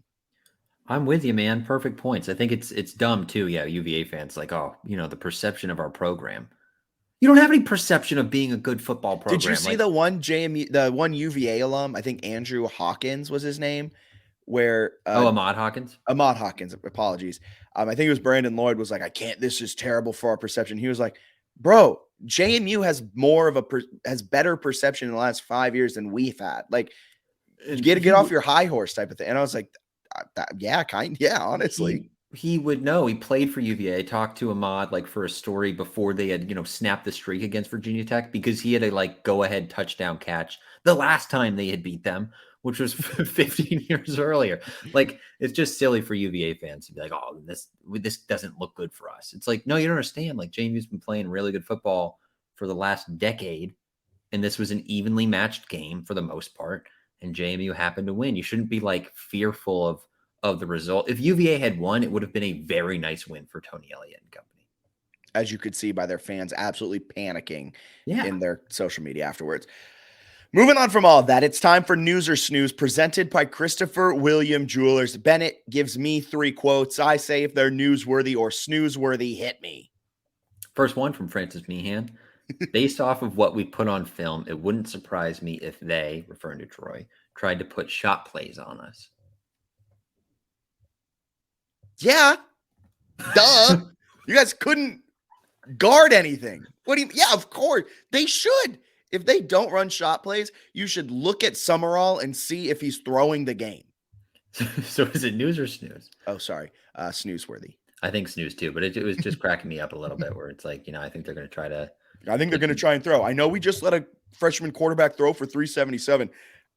I'm with you, man. Perfect points. I think it's dumb too. Yeah, UVA fans like, oh, you know, the perception of our program. You don't have any perception of being a good football program. Did you see the one JMU, the one UVA alum? I think Andrew Hawkins was his name. Where Ahmad Hawkins. Ahmad Hawkins. Apologies. I think it was Brandon Lloyd was like, I can't. This is terrible for our perception. He was like, bro, JMU has has better perception in the last 5 years than we've had. Like, get off your high horse type of thing. And I was like, yeah, honestly. He would know. He played for UVA. Talked to Ahmad like for a story before they had, snapped the streak against Virginia Tech, because he had a like go ahead touchdown catch the last time they had beat them, which was 15 years earlier. Like, it's just silly for UVA fans to be like, oh, this doesn't look good for us. It's like, no, you don't understand. Like, JMU's been playing really good football for the last decade, and this was an evenly matched game for the most part, and JMU happened to win. You shouldn't be like fearful of the result. If UVA had won, it would have been a very nice win for Tony Elliott and company. As you could see by their fans absolutely panicking in their social media afterwards. Moving on from all of that, it's time for News or Snooze, presented by Christopher William Jewelers. Bennett gives me 3 quotes. I say if they're newsworthy or snoozeworthy, hit me. First one from Francis Meehan. Based off of what we put on film, it wouldn't surprise me if they, referring to Troy, tried to put shot plays on us. Yeah. Duh. You guys couldn't guard anything. What do you? Yeah, of course. They should. If they don't run shot plays, you should look at Summerall and see if he's throwing the game. So is it news or snooze? Oh, sorry. Snoozeworthy. I think snooze too, but it was just cracking me up a little bit, where it's like, I think they're going to try to. I think they're going to try and throw. I know we just let a freshman quarterback throw for 377.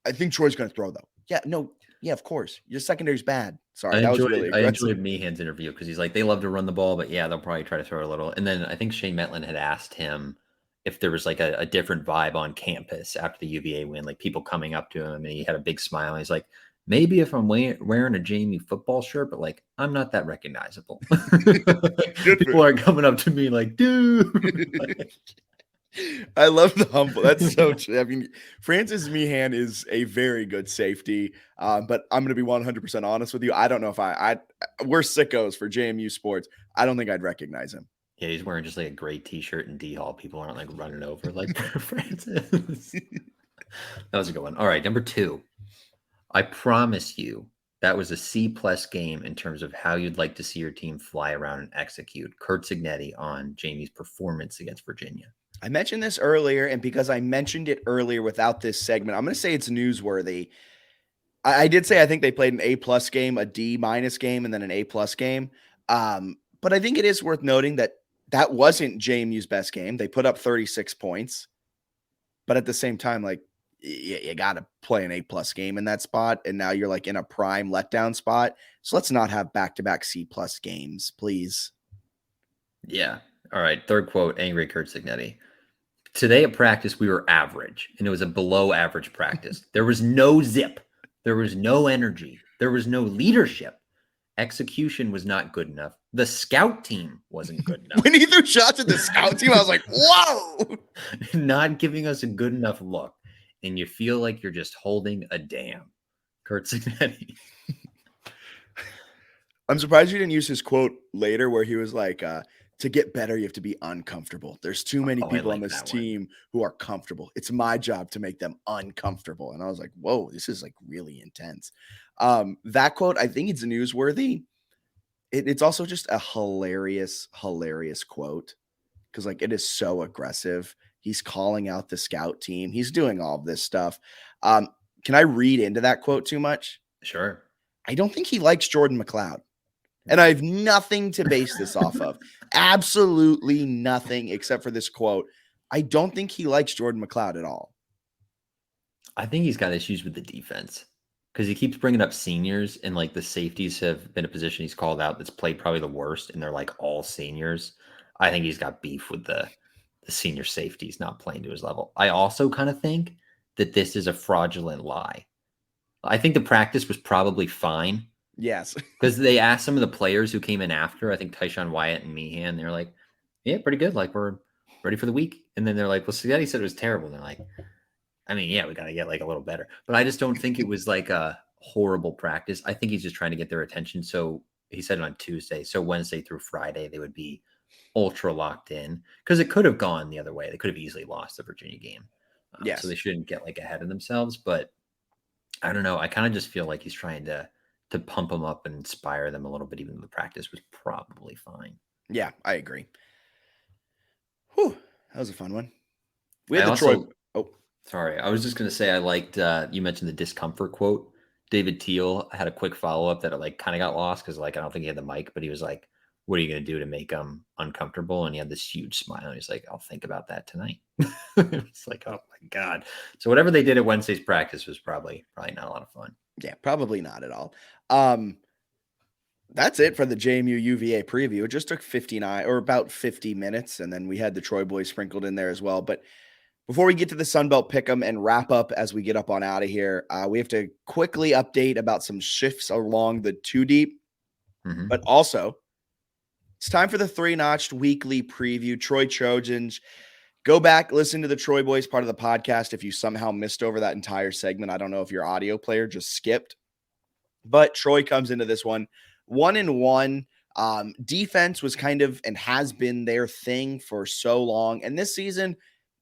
I think Troy's going to throw, though. Yeah, no. Yeah, of course. Your secondary's bad. Sorry, I that was really aggressive. enjoyed Meehan's interview, because he's like, they love to run the ball, but yeah, they'll probably try to throw a little. And then I think Shane Metlin had asked him if there was like a different vibe on campus after the UVA win, like people coming up to him, and he had a big smile. And he's like, maybe if I'm wearing a JMU football shirt, but like, I'm not that recognizable. People are coming up to me like, dude. I love the humble. That's so true. I mean, Francis Meehan is a very good safety, but I'm going to be 100% honest with you. I don't know if we're sickos for JMU sports. I don't think I'd recognize him. Yeah, he's wearing just like a gray t-shirt and D-Hall. People aren't like running over like Francis. That was a good one. All right, number 2. I promise you that was a C+ game in terms of how you'd like to see your team fly around and execute. Kurt Signetti on JMU's performance against Virginia. I mentioned this earlier, and because I mentioned it earlier without this segment, I'm going to say it's newsworthy. I did say I think they played an A+ game, a D- game, and then an A+ game. But I think it is worth noting that wasn't JMU's best game. They put up 36 points. But at the same time, like, you got to play an A+ game in that spot, and now you're like in a prime letdown spot. So let's not have back-to-back C+ games, please. Yeah. All right, third quote, angry Kurt Signetti. Today at practice, we were average, and it was a below average practice. There was no zip. There was no energy. There was no leadership. Execution was not good enough. The scout team wasn't good enough. When he threw shots at the scout team, I was like, whoa. Not giving us a good enough look. And you feel like you're just holding a dam. Kurt Signetti. I'm surprised you didn't use his quote later where he was like, to get better, you have to be uncomfortable. There's too many people on this team who are comfortable. It's my job to make them uncomfortable. And I was like, whoa, this is like really intense. That quote, I think it's newsworthy. It's also just a hilarious quote because like it is so aggressive. He's calling out the scout team. He's doing all of this stuff. Can I read into that quote too much? Sure. I don't think he likes Jordan McLeod. And I have nothing to base this off of. Absolutely nothing except for this quote. I don't think he likes Jordan McLeod at all. I think he's got issues with the defense because he keeps bringing up seniors and like the safeties have been a position he's called out that's played probably the worst. And they're like all seniors. I think he's got beef with the senior safeties not playing to his level. I also kind of think that this is a fraudulent lie. I think the practice was probably fine. Yes. Because they asked some of the players who came in after, I think Tyshawn Wyatt and Meehan, they're like, yeah, pretty good. Like, we're ready for the week. And then they're like, well, Signetti said it was terrible. And they're like, I mean, yeah, we got to get like a little better. But I just don't think it was like a horrible practice. I think he's just trying to get their attention. So he said it on Tuesday. So Wednesday through Friday, they would be ultra locked in because it could have gone the other way. They could have easily lost the Virginia game. Yes. So they shouldn't get like ahead of themselves. But I don't know. I kind of just feel like he's trying to pump them up and inspire them a little bit, even though the practice was probably fine. Yeah, I agree. Whew, that was a fun one. We had Troy. Oh, sorry. I was just going to say I liked, you mentioned the discomfort quote. David Teal had a quick follow-up that like kind of got lost because like I don't think he had the mic, but he was like, what are you going to do to make them uncomfortable? And he had this huge smile. And he's like, I'll think about that tonight. It's like, oh my God. So whatever they did at Wednesday's practice was probably not a lot of fun. Yeah, probably not at all. That's it for the JMU UVA preview. It just took 59 or about 50 minutes, and then we had the Troy Boyz sprinkled in there as well. But before we get to the Sunbelt Pick'em and wrap up as we get up on out of here, we have to quickly update about some shifts along the two deep. But also, it's time for the three-notched weekly preview. Troy Trojans. Go back, listen to the Troy Boyz part of the podcast if you somehow missed over that entire segment. I don't know if your audio player just skipped. But Troy comes into this one 1-1. Defense was kind of and has been their thing for so long. And this season,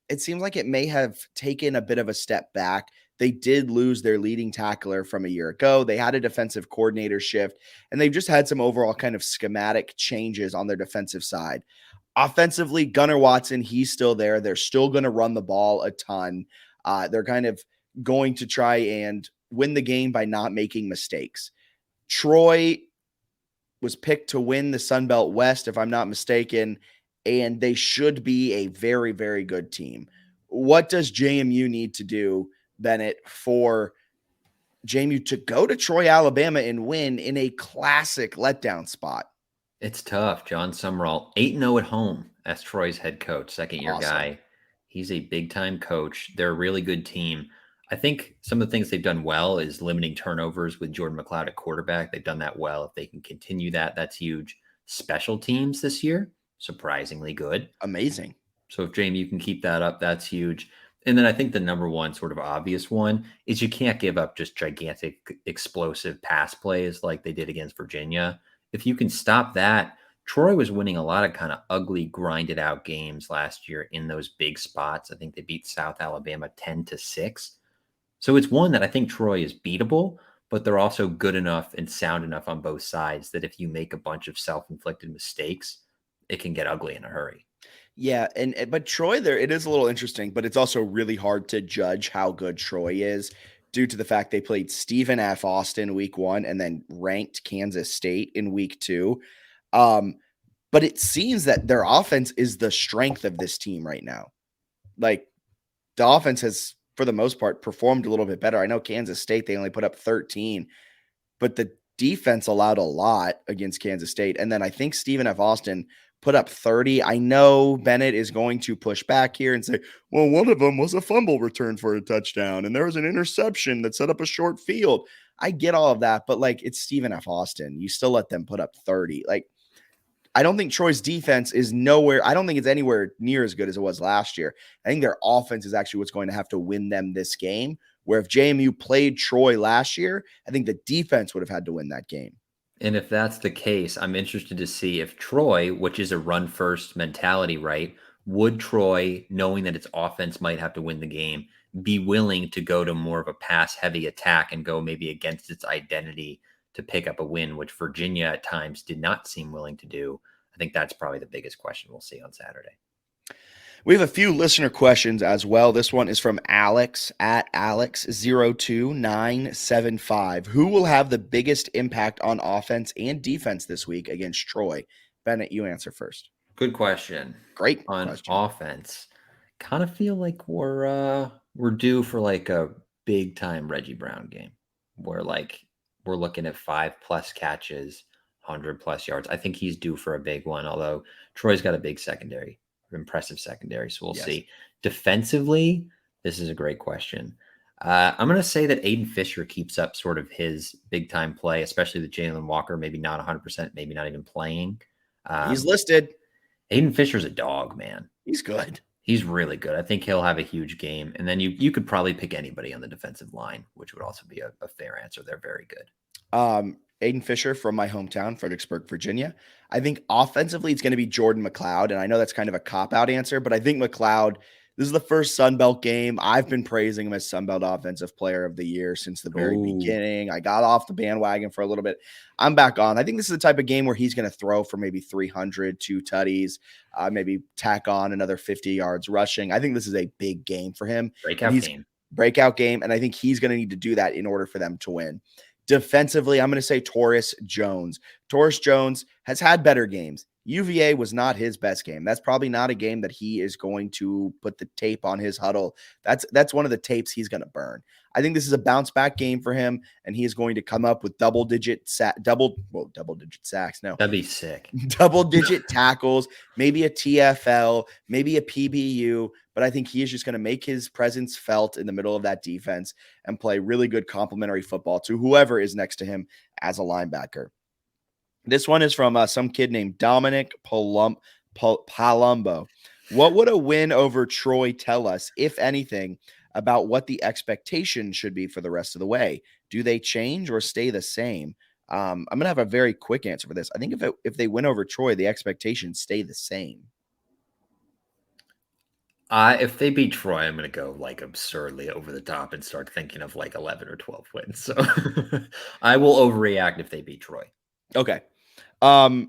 it seems like it may have taken a bit of a step back. They did lose their leading tackler from a year ago. They had a defensive coordinator shift, and they've just had some overall kind of schematic changes on their defensive side. Offensively, Gunnar Watson, he's still there. They're still going to run the ball a ton. They're kind of going to try and win the game by not making mistakes. Troy was picked to win the Sun Belt West, if I'm not mistaken, and they should be a very, very good team. What does JMU need to do, Bennett, for JMU to go to Troy, Alabama and win in a classic letdown spot? It's tough. John Summerall, 8-0 at home as Troy's head coach, second-year guy. He's a big-time coach. They're a really good team. I think some of the things they've done well is limiting turnovers with Jordan McLeod at quarterback. They've done that well. If they can continue that, that's huge. Special teams this year, surprisingly good. Amazing. So if JMU can keep that up, that's huge. And then I think the number one sort of obvious one is you can't give up just gigantic, explosive pass plays like they did against Virginia. If you can stop that, Troy was winning a lot of kind of ugly, grinded out games last year in those big spots. I think they beat South Alabama 10-6. So it's one that I think Troy is beatable, but they're also good enough and sound enough on both sides that if you make a bunch of self-inflicted mistakes, it can get ugly in a hurry. Yeah, but Troy there, it is a little interesting, but it's also really hard to judge how good Troy is due to the fact they played Stephen F. Austin week 1 and then ranked Kansas State in week 2. But it seems that their offense is the strength of this team right now. Like the offense has, for the most part, performed a little bit better. I know Kansas State, they only put up 13, but the defense allowed a lot against Kansas State. And then I think Stephen F. Austin put up 30. I know Bennett is going to push back here and say, well, one of them was a fumble return for a touchdown, and there was an interception that set up a short field. I get all of that, but like, it's Stephen F. Austin. You still let them put up 30. Like, I don't think Troy's defense is I don't think it's anywhere near as good as it was last year. I think their offense is actually what's going to have to win them this game, where if JMU played Troy last year, I think the defense would have had to win that game. And if that's the case, I'm interested to see if Troy, which is a run first mentality, right? Would Troy, knowing that its offense might have to win the game, be willing to go to more of a pass heavy attack and go maybe against its identity to pick up a win, which Virginia at times did not seem willing to do? I think that's probably the biggest question we'll see on Saturday. We have a few listener questions as well. This one is from Alex at Alex02975. Who will have the biggest impact on offense and defense this week against Troy? Bennett, you answer first. Good question. Great on question. Offense. Kind of feel like we're due for like a big time Reggie Brown game where like we're looking at 5+ catches, 100+ yards. I think he's due for a big one, although Troy's got a big secondary. Impressive secondary, so we'll see. Defensively, this is a great question. I'm going to say that Aiden Fisher keeps up sort of his big time play, especially the Jalen Walker, maybe not 100%, maybe not even playing. He's listed. Aiden Fisher's a dog, man. He's good. He's really good. I think he'll have a huge game. And then you could probably pick anybody on the defensive line, which would also be a fair answer. They're very good. Aiden Fisher from my hometown, Fredericksburg, Virginia. I think offensively it's going to be Jordan McLeod, and I know that's kind of a cop-out answer, but I think McLeod, this is the first Sun Belt game. I've been praising him as Sun Belt Offensive Player of the Year since the very beginning. I got off the bandwagon for a little bit. I'm back on. I think this is the type of game where he's going to throw for maybe 300, 2 tutties, maybe tack on another 50 yards rushing. I think this is a big game for him. Breakout game, and I think he's going to need to do that in order for them to win. Defensively, I'm going to say Taurus Jones. Taurus Jones has had better games. UVA was not his best game. That's probably not a game that he is going to put the tape on his huddle. That's one of the tapes he's going to burn. I think this is a bounce back game for him, and he is going to come up with double-digit sacks. No, that'd be sick. Double-digit tackles, maybe a TFL, maybe a PBU. But I think he is just going to make his presence felt in the middle of that defense and play really good complementary football to whoever is next to him as a linebacker. This one is from some kid named Dominic Palumbo. What would a win over Troy tell us, if anything, about what the expectation should be for the rest of the way? Do they change or stay the same? I'm going to have a very quick answer for this. I think if they win over Troy, the expectations stay the same. If they beat Troy, I'm going to go like absurdly over the top and start thinking of like 11 or 12 wins. So I will overreact if they beat Troy. Okay. I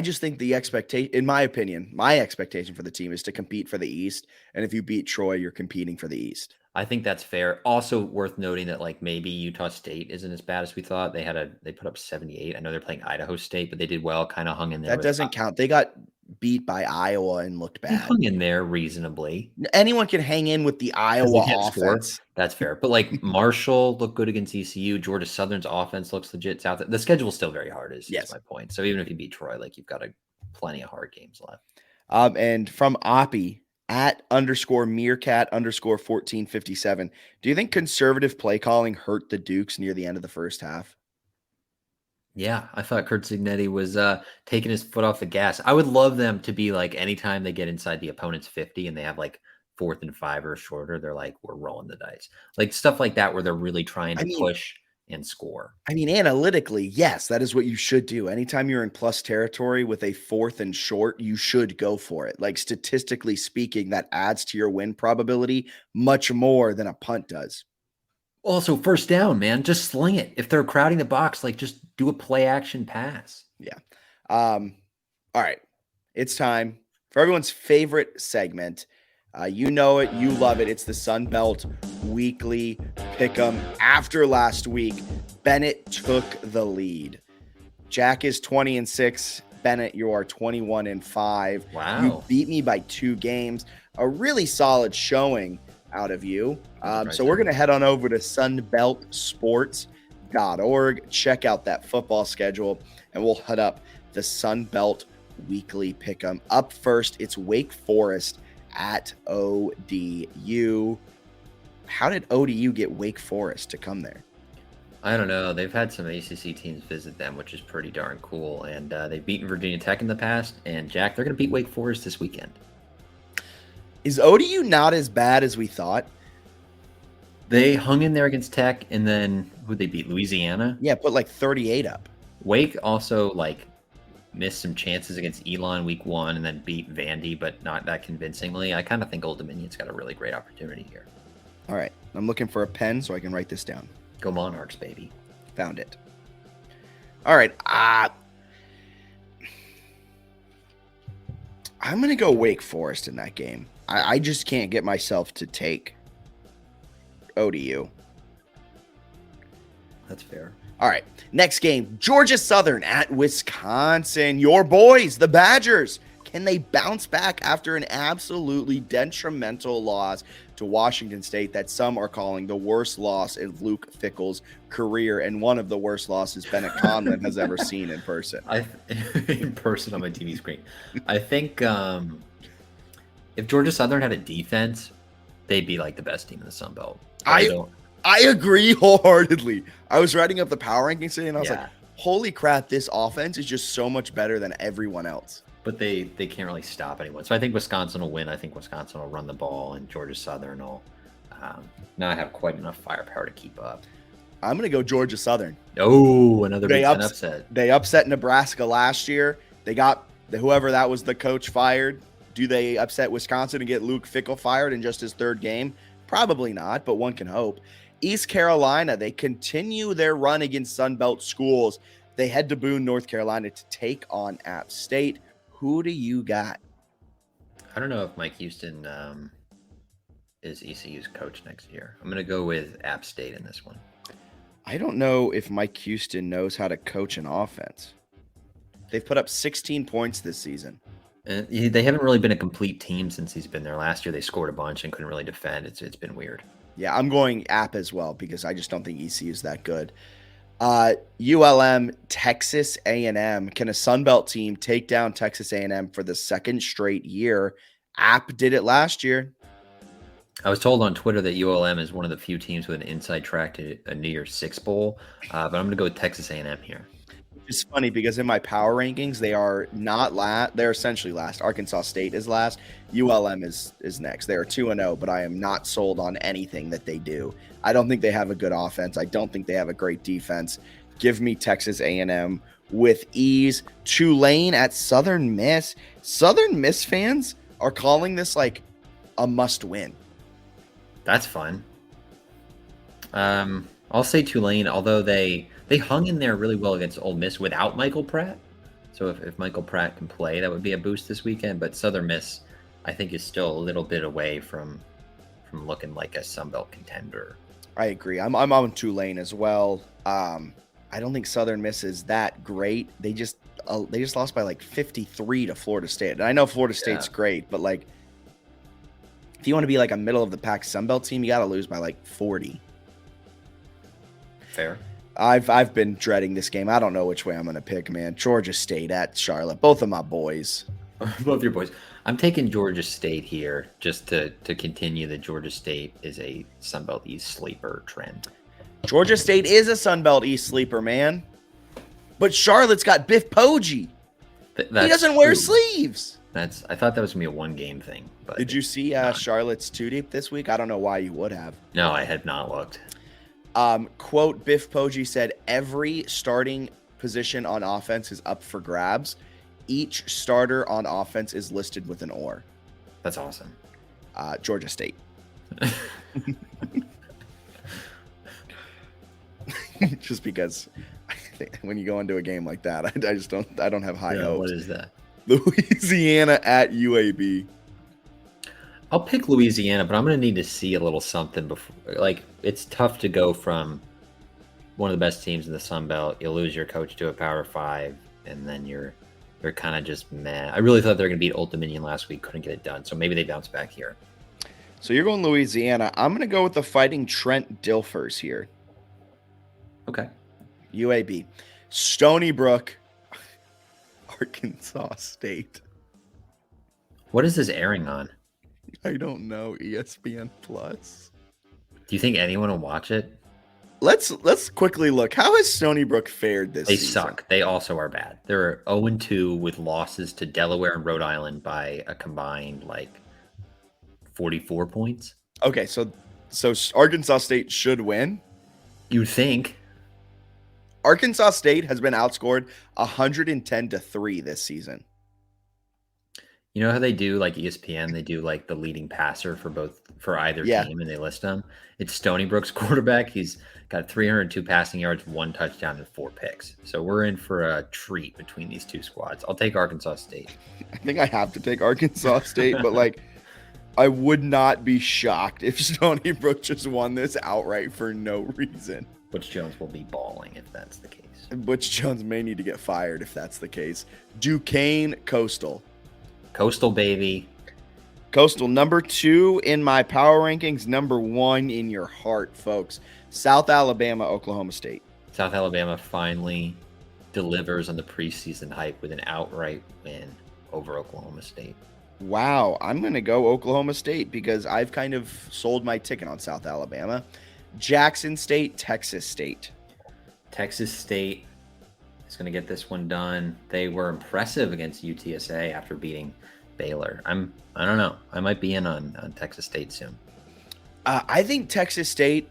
just think the expectation, in my opinion, my expectation for the team is to compete for the East. And if you beat Troy, you're competing for the East. I think that's fair. Also worth noting that like maybe Utah State isn't as bad as we thought. They put up 78. I know they're playing Idaho State, but they did well, kind of hung in there. That doesn't count. They got beat by Iowa and looked bad. They hung in there reasonably. Anyone can hang in with the Iowa offense. Score. That's fair. But like Marshall looked good against ECU. Georgia Southern's offense looks legit. The schedule's still very hard is my point. So even if you beat Troy, like you've got plenty of hard games left. And from Oppie at _meerkat_1457. Do you think conservative play calling hurt the Dukes near the end of the first half? Yeah, I thought Kurt Cignetti was taking his foot off the gas. I would love them to be like anytime they get inside the opponent's 50 and they have like 4th and 5 or shorter, they're like, we're rolling the dice. Like stuff like that where they're really trying to push and score. I mean, analytically, yes, that is what you should do. Anytime you're in plus territory with a 4th and short, you should go for it. Like statistically speaking, that adds to your win probability much more than a punt does. Also, first down, man, just sling it. If they're crowding the box, like just do a play action pass. Yeah. All right. It's time for everyone's favorite segment. You know it. You love it. It's the Sun Belt Weekly Pick'em. After last week, Bennett took the lead. Jack is 20-6. Bennett, you are 21-5. Wow. You beat me by 2 games. A really solid showing out of you. So we're going to head on over to sunbeltsports.org. Check out that football schedule, and we'll head up the Sun Belt weekly pick'em. Up first, it's Wake Forest at ODU. How did ODU get Wake Forest to come there? I don't know. They've had some ACC teams visit them, which is pretty darn cool. And they've beaten Virginia Tech in the past. And, Jack, they're going to beat Wake Forest this weekend. Is ODU not as bad as we thought? They hung in there against Tech, and then who'd they beat? Louisiana? Yeah, put like 38 up. Wake also, missed some chances against Elon week 1 and then beat Vandy, but not that convincingly. I kind of think Old Dominion's got a really great opportunity here. All right. I'm looking for a pen so I can write this down. Go Monarchs, baby. Found it. All right. I'm going to go Wake Forest in that game. I just can't get myself to take ODU. That's fair. All right. Next game, Georgia Southern at Wisconsin. Your boys, the Badgers. Can they bounce back after an absolutely detrimental loss to Washington State that some are calling the worst loss in Luke Fickell's career and one of the worst losses Bennett Conlon has ever seen in person? In person on my TV screen. I think if Georgia Southern had a defense, they'd be like the best team in the Sun Belt. I agree wholeheartedly. I was writing up the power rankings today, and I was Yeah. like, holy crap, this offense is just so much better than everyone else. But they can't really stop anyone. So I think Wisconsin will win. I think Wisconsin will run the ball, and Georgia Southern will not have quite enough firepower to keep up. I'm going to go Georgia Southern. Oh, another Big Ten upset. They upset Nebraska last year. They got whoever that was the coach fired. Do they upset Wisconsin and get Luke Fickell fired in just his third game? Probably not, but one can hope. East Carolina, they continue their run against Sun Belt schools. They head to Boone, North Carolina to take on App State. Who do you got? I don't know if Mike Houston is ECU's coach next year. I'm going to go with App State in this one. I don't know if Mike Houston knows how to coach an offense. They've put up 16 points this season. And they haven't really been a complete team since he's been there. Last year, they scored a bunch and couldn't really defend. It's been weird. Yeah, I'm going App as well because I just don't think ECU is that good. ULM, Texas A&M. Can a Sun Belt team take down Texas A&M for the second straight year? App did it last year. I was told on Twitter that ULM is one of the few teams with an inside track to a New Year's Six bowl, but I'm going to go with Texas A&M here. It's funny because in my power rankings, they are not last. They're essentially last. Arkansas State is last. ULM is next. They are 2-0, but I am not sold on anything that they do. I don't think they have a good offense. I don't think they have a great defense. Give me Texas A&M with ease. Tulane at Southern Miss. Southern Miss fans are calling this like a must win. That's fun. I'll say Tulane, although they hung in there really well against Ole Miss without Michael Pratt. So if Michael Pratt can play, that would be a boost this weekend. But Southern Miss, I think, is still a little bit away from looking like a Sun Belt contender. I agree. I'm on Tulane as well. I don't think Southern Miss is that great. They just lost by like 53 to Florida State. And I know Florida State's great, but like if you want to be like a middle of the pack Sun Belt team, you got to lose by like 40. Fair. I've been dreading this game. I don't know which way I'm going to pick, man. Georgia State at Charlotte. Both of my boys. Both your boys. I'm taking Georgia State here just to continue that Georgia State is a Sun Belt East sleeper trend. Georgia State is a Sun Belt East sleeper, man. But Charlotte's got Biff Poggi. He doesn't wear sleeves. I thought that was going to be a one-game thing. But did you see Charlotte's two deep this week? I don't know why you would have. No, I had not looked. Quote, Biff Poggi said, every starting position on offense is up for grabs. Each starter on offense is listed with an or. That's awesome. Georgia State. Just because I think when you go into a game like that, I don't have high hopes. What is that? Louisiana at UAB. I'll pick Louisiana, but I'm going to need to see a little something before. Like, it's tough to go from one of the best teams in the Sun Belt. You lose your coach to a Power 5, and then you're kind of just meh. I really thought they were going to beat Old Dominion last week. Couldn't get it done. So maybe they bounce back here. So you're going Louisiana. I'm going to go with the Fighting Trent Dilfers here. Okay. UAB. Stony Brook. Arkansas State. What is this airing on? I don't know. ESPN Plus. Do you think anyone will watch it? Let's quickly look. How has Stony Brook fared this They season? suck. They also are bad. They're 0-2 with losses to Delaware and Rhode Island by a combined 44 points. Okay, so Arkansas State should win. You'd think. Arkansas State has been outscored 110-3 this season. You know how they do ESPN? They do the leading passer for either team, and they list them. It's Stony Brook's quarterback. He's got 302 passing yards, 1 touchdown, and 4 picks. So we're in for a treat between these two squads. I'll take Arkansas State. I think I have to take Arkansas State, but I would not be shocked if Stony Brook just won this outright for no reason. Butch Jones will be balling if that's the case. Butch Jones may need to get fired if that's the case. Duquesne Coastal. Coastal, baby. Coastal, number 2 in my power rankings, number 1 in your heart, folks. South Alabama, Oklahoma State. South Alabama finally delivers on the preseason hype with an outright win over Oklahoma State. Wow, I'm going to go Oklahoma State because I've kind of sold my ticket on South Alabama. Jackson State, Texas State. Texas State is going to get this one done. They were impressive against UTSA after beating Baylor. I don't know. I might be in on Texas State soon. I think Texas State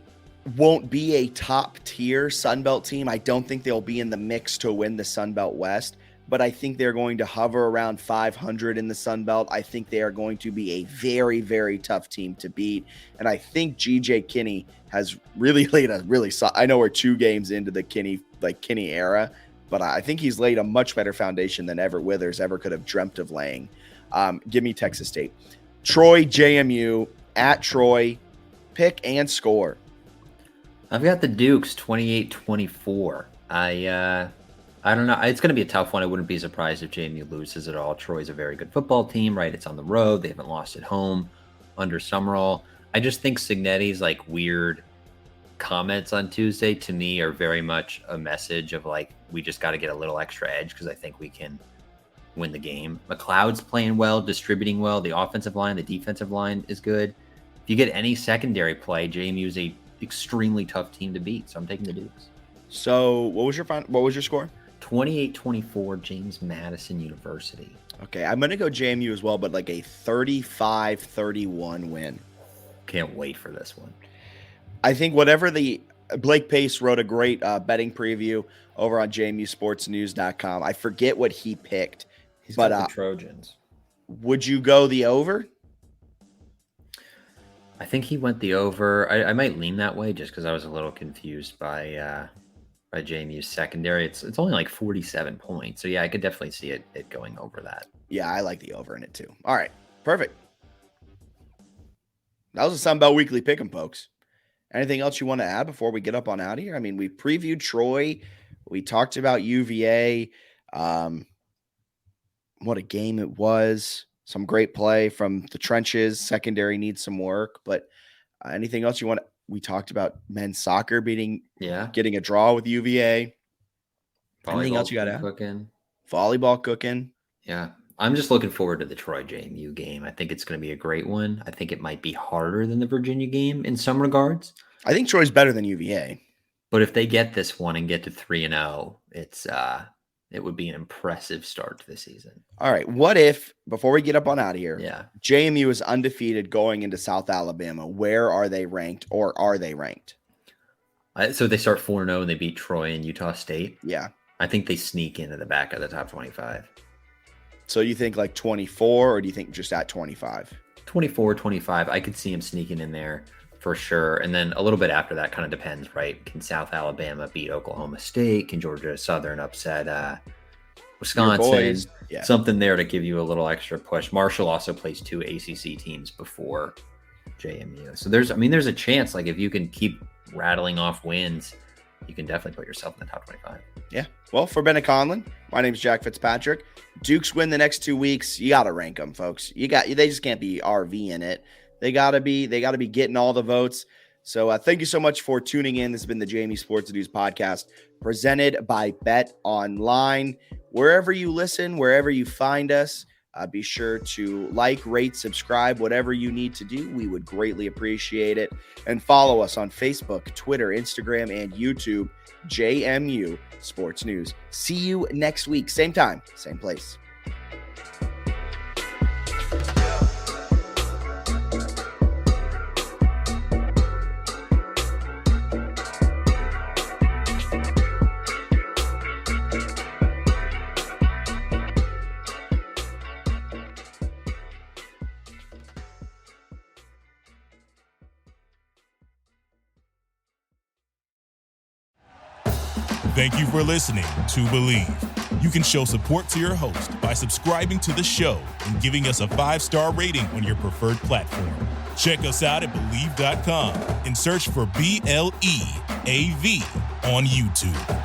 won't be a top-tier Sun Belt team. I don't think they'll be in the mix to win the Sun Belt West, but I think they're going to hover around 500 in the Sun Belt. I think they are going to be a very, very tough team to beat, and I think G.J. Kinney has really laid a really I know we're 2 games into the Kinney era, but I think he's laid a much better foundation than Everett Withers ever could have dreamt of laying. Give me Texas State. Troy, JMU, at Troy, pick and score. I've got the Dukes 28-24. I don't know. It's going to be a tough one. I wouldn't be surprised if JMU loses at all. Troy's a very good football team, right? It's on the road. They haven't lost at home under Summerall. I just think Signetti's weird comments on Tuesday to me are very much a message of we just got to get a little extra edge because I think we can win the game. McLeod's playing well, distributing well. The offensive line, the defensive line is good. If you get any secondary play, JMU is a extremely tough team to beat. So I'm taking the Dukes. So what was your score? 28-24, James Madison University. Okay, I'm going to go JMU as well, but a 35-31 win. Can't wait for this one. I think Blake Pace wrote a great betting preview over on JMUSportsNews.com. I forget what he picked. He's got the Trojans. Would you go the over? I think he went the over. I might lean that way just because I was a little confused by JMU's secondary. It's only 47 points. So, yeah, I could definitely see it going over that. Yeah, I like the over in it too. All right, perfect. That was a Sun Belt Weekly Pick'em, folks. Anything else you want to add before we get up on out of here? I mean, we previewed Troy. We talked about UVA. What a game it was. Some great play from the trenches. Secondary needs some work. But anything else you want to – we talked about men's soccer getting a draw with UVA. Anything else you got to add? Volleyball cooking. Yeah. I'm just looking forward to the Troy JMU game. I think it's going to be a great one. I think it might be harder than the Virginia game in some regards. I think Troy's better than UVA. But if they get this one and get to 3-0, it would be an impressive start to the season. All right. What if, before we get up on out of here, yeah, JMU is undefeated going into South Alabama? Where are they ranked, or are they ranked? So they start 4-0 and they beat Troy and Utah State? Yeah. I think they sneak into the back of the top 25. So you think 24, or do you think just at 25? 24, 25. I could see him sneaking in there for sure. And then a little bit after that kind of depends, right? Can South Alabama beat Oklahoma State? Can Georgia Southern upset Wisconsin? Yeah. Something there to give you a little extra push. Marshall also plays 2 ACC teams before JMU. So there's a chance, if you can keep rattling off wins, you can definitely put yourself in the top 25. Yeah. Well, for Bennett Conlon, my name is Jack Fitzpatrick. Dukes win the next 2 weeks. You got to rank them, folks. They just can't be RV in it. They got to be getting all the votes. So thank you so much for tuning in. This has been the JMU Sports News podcast presented by Bet Online. wherever you listen, wherever you find us. Be sure to like, rate, subscribe, whatever you need to do. We would greatly appreciate it. And follow us on Facebook, Twitter, Instagram, and YouTube, JMU Sports News. See you next week. Same time, same place. Thank you for listening to Believe. You can show support to your host by subscribing to the show and giving us a 5-star rating on your preferred platform. Check us out at Believe.com and search for BLEAV on YouTube.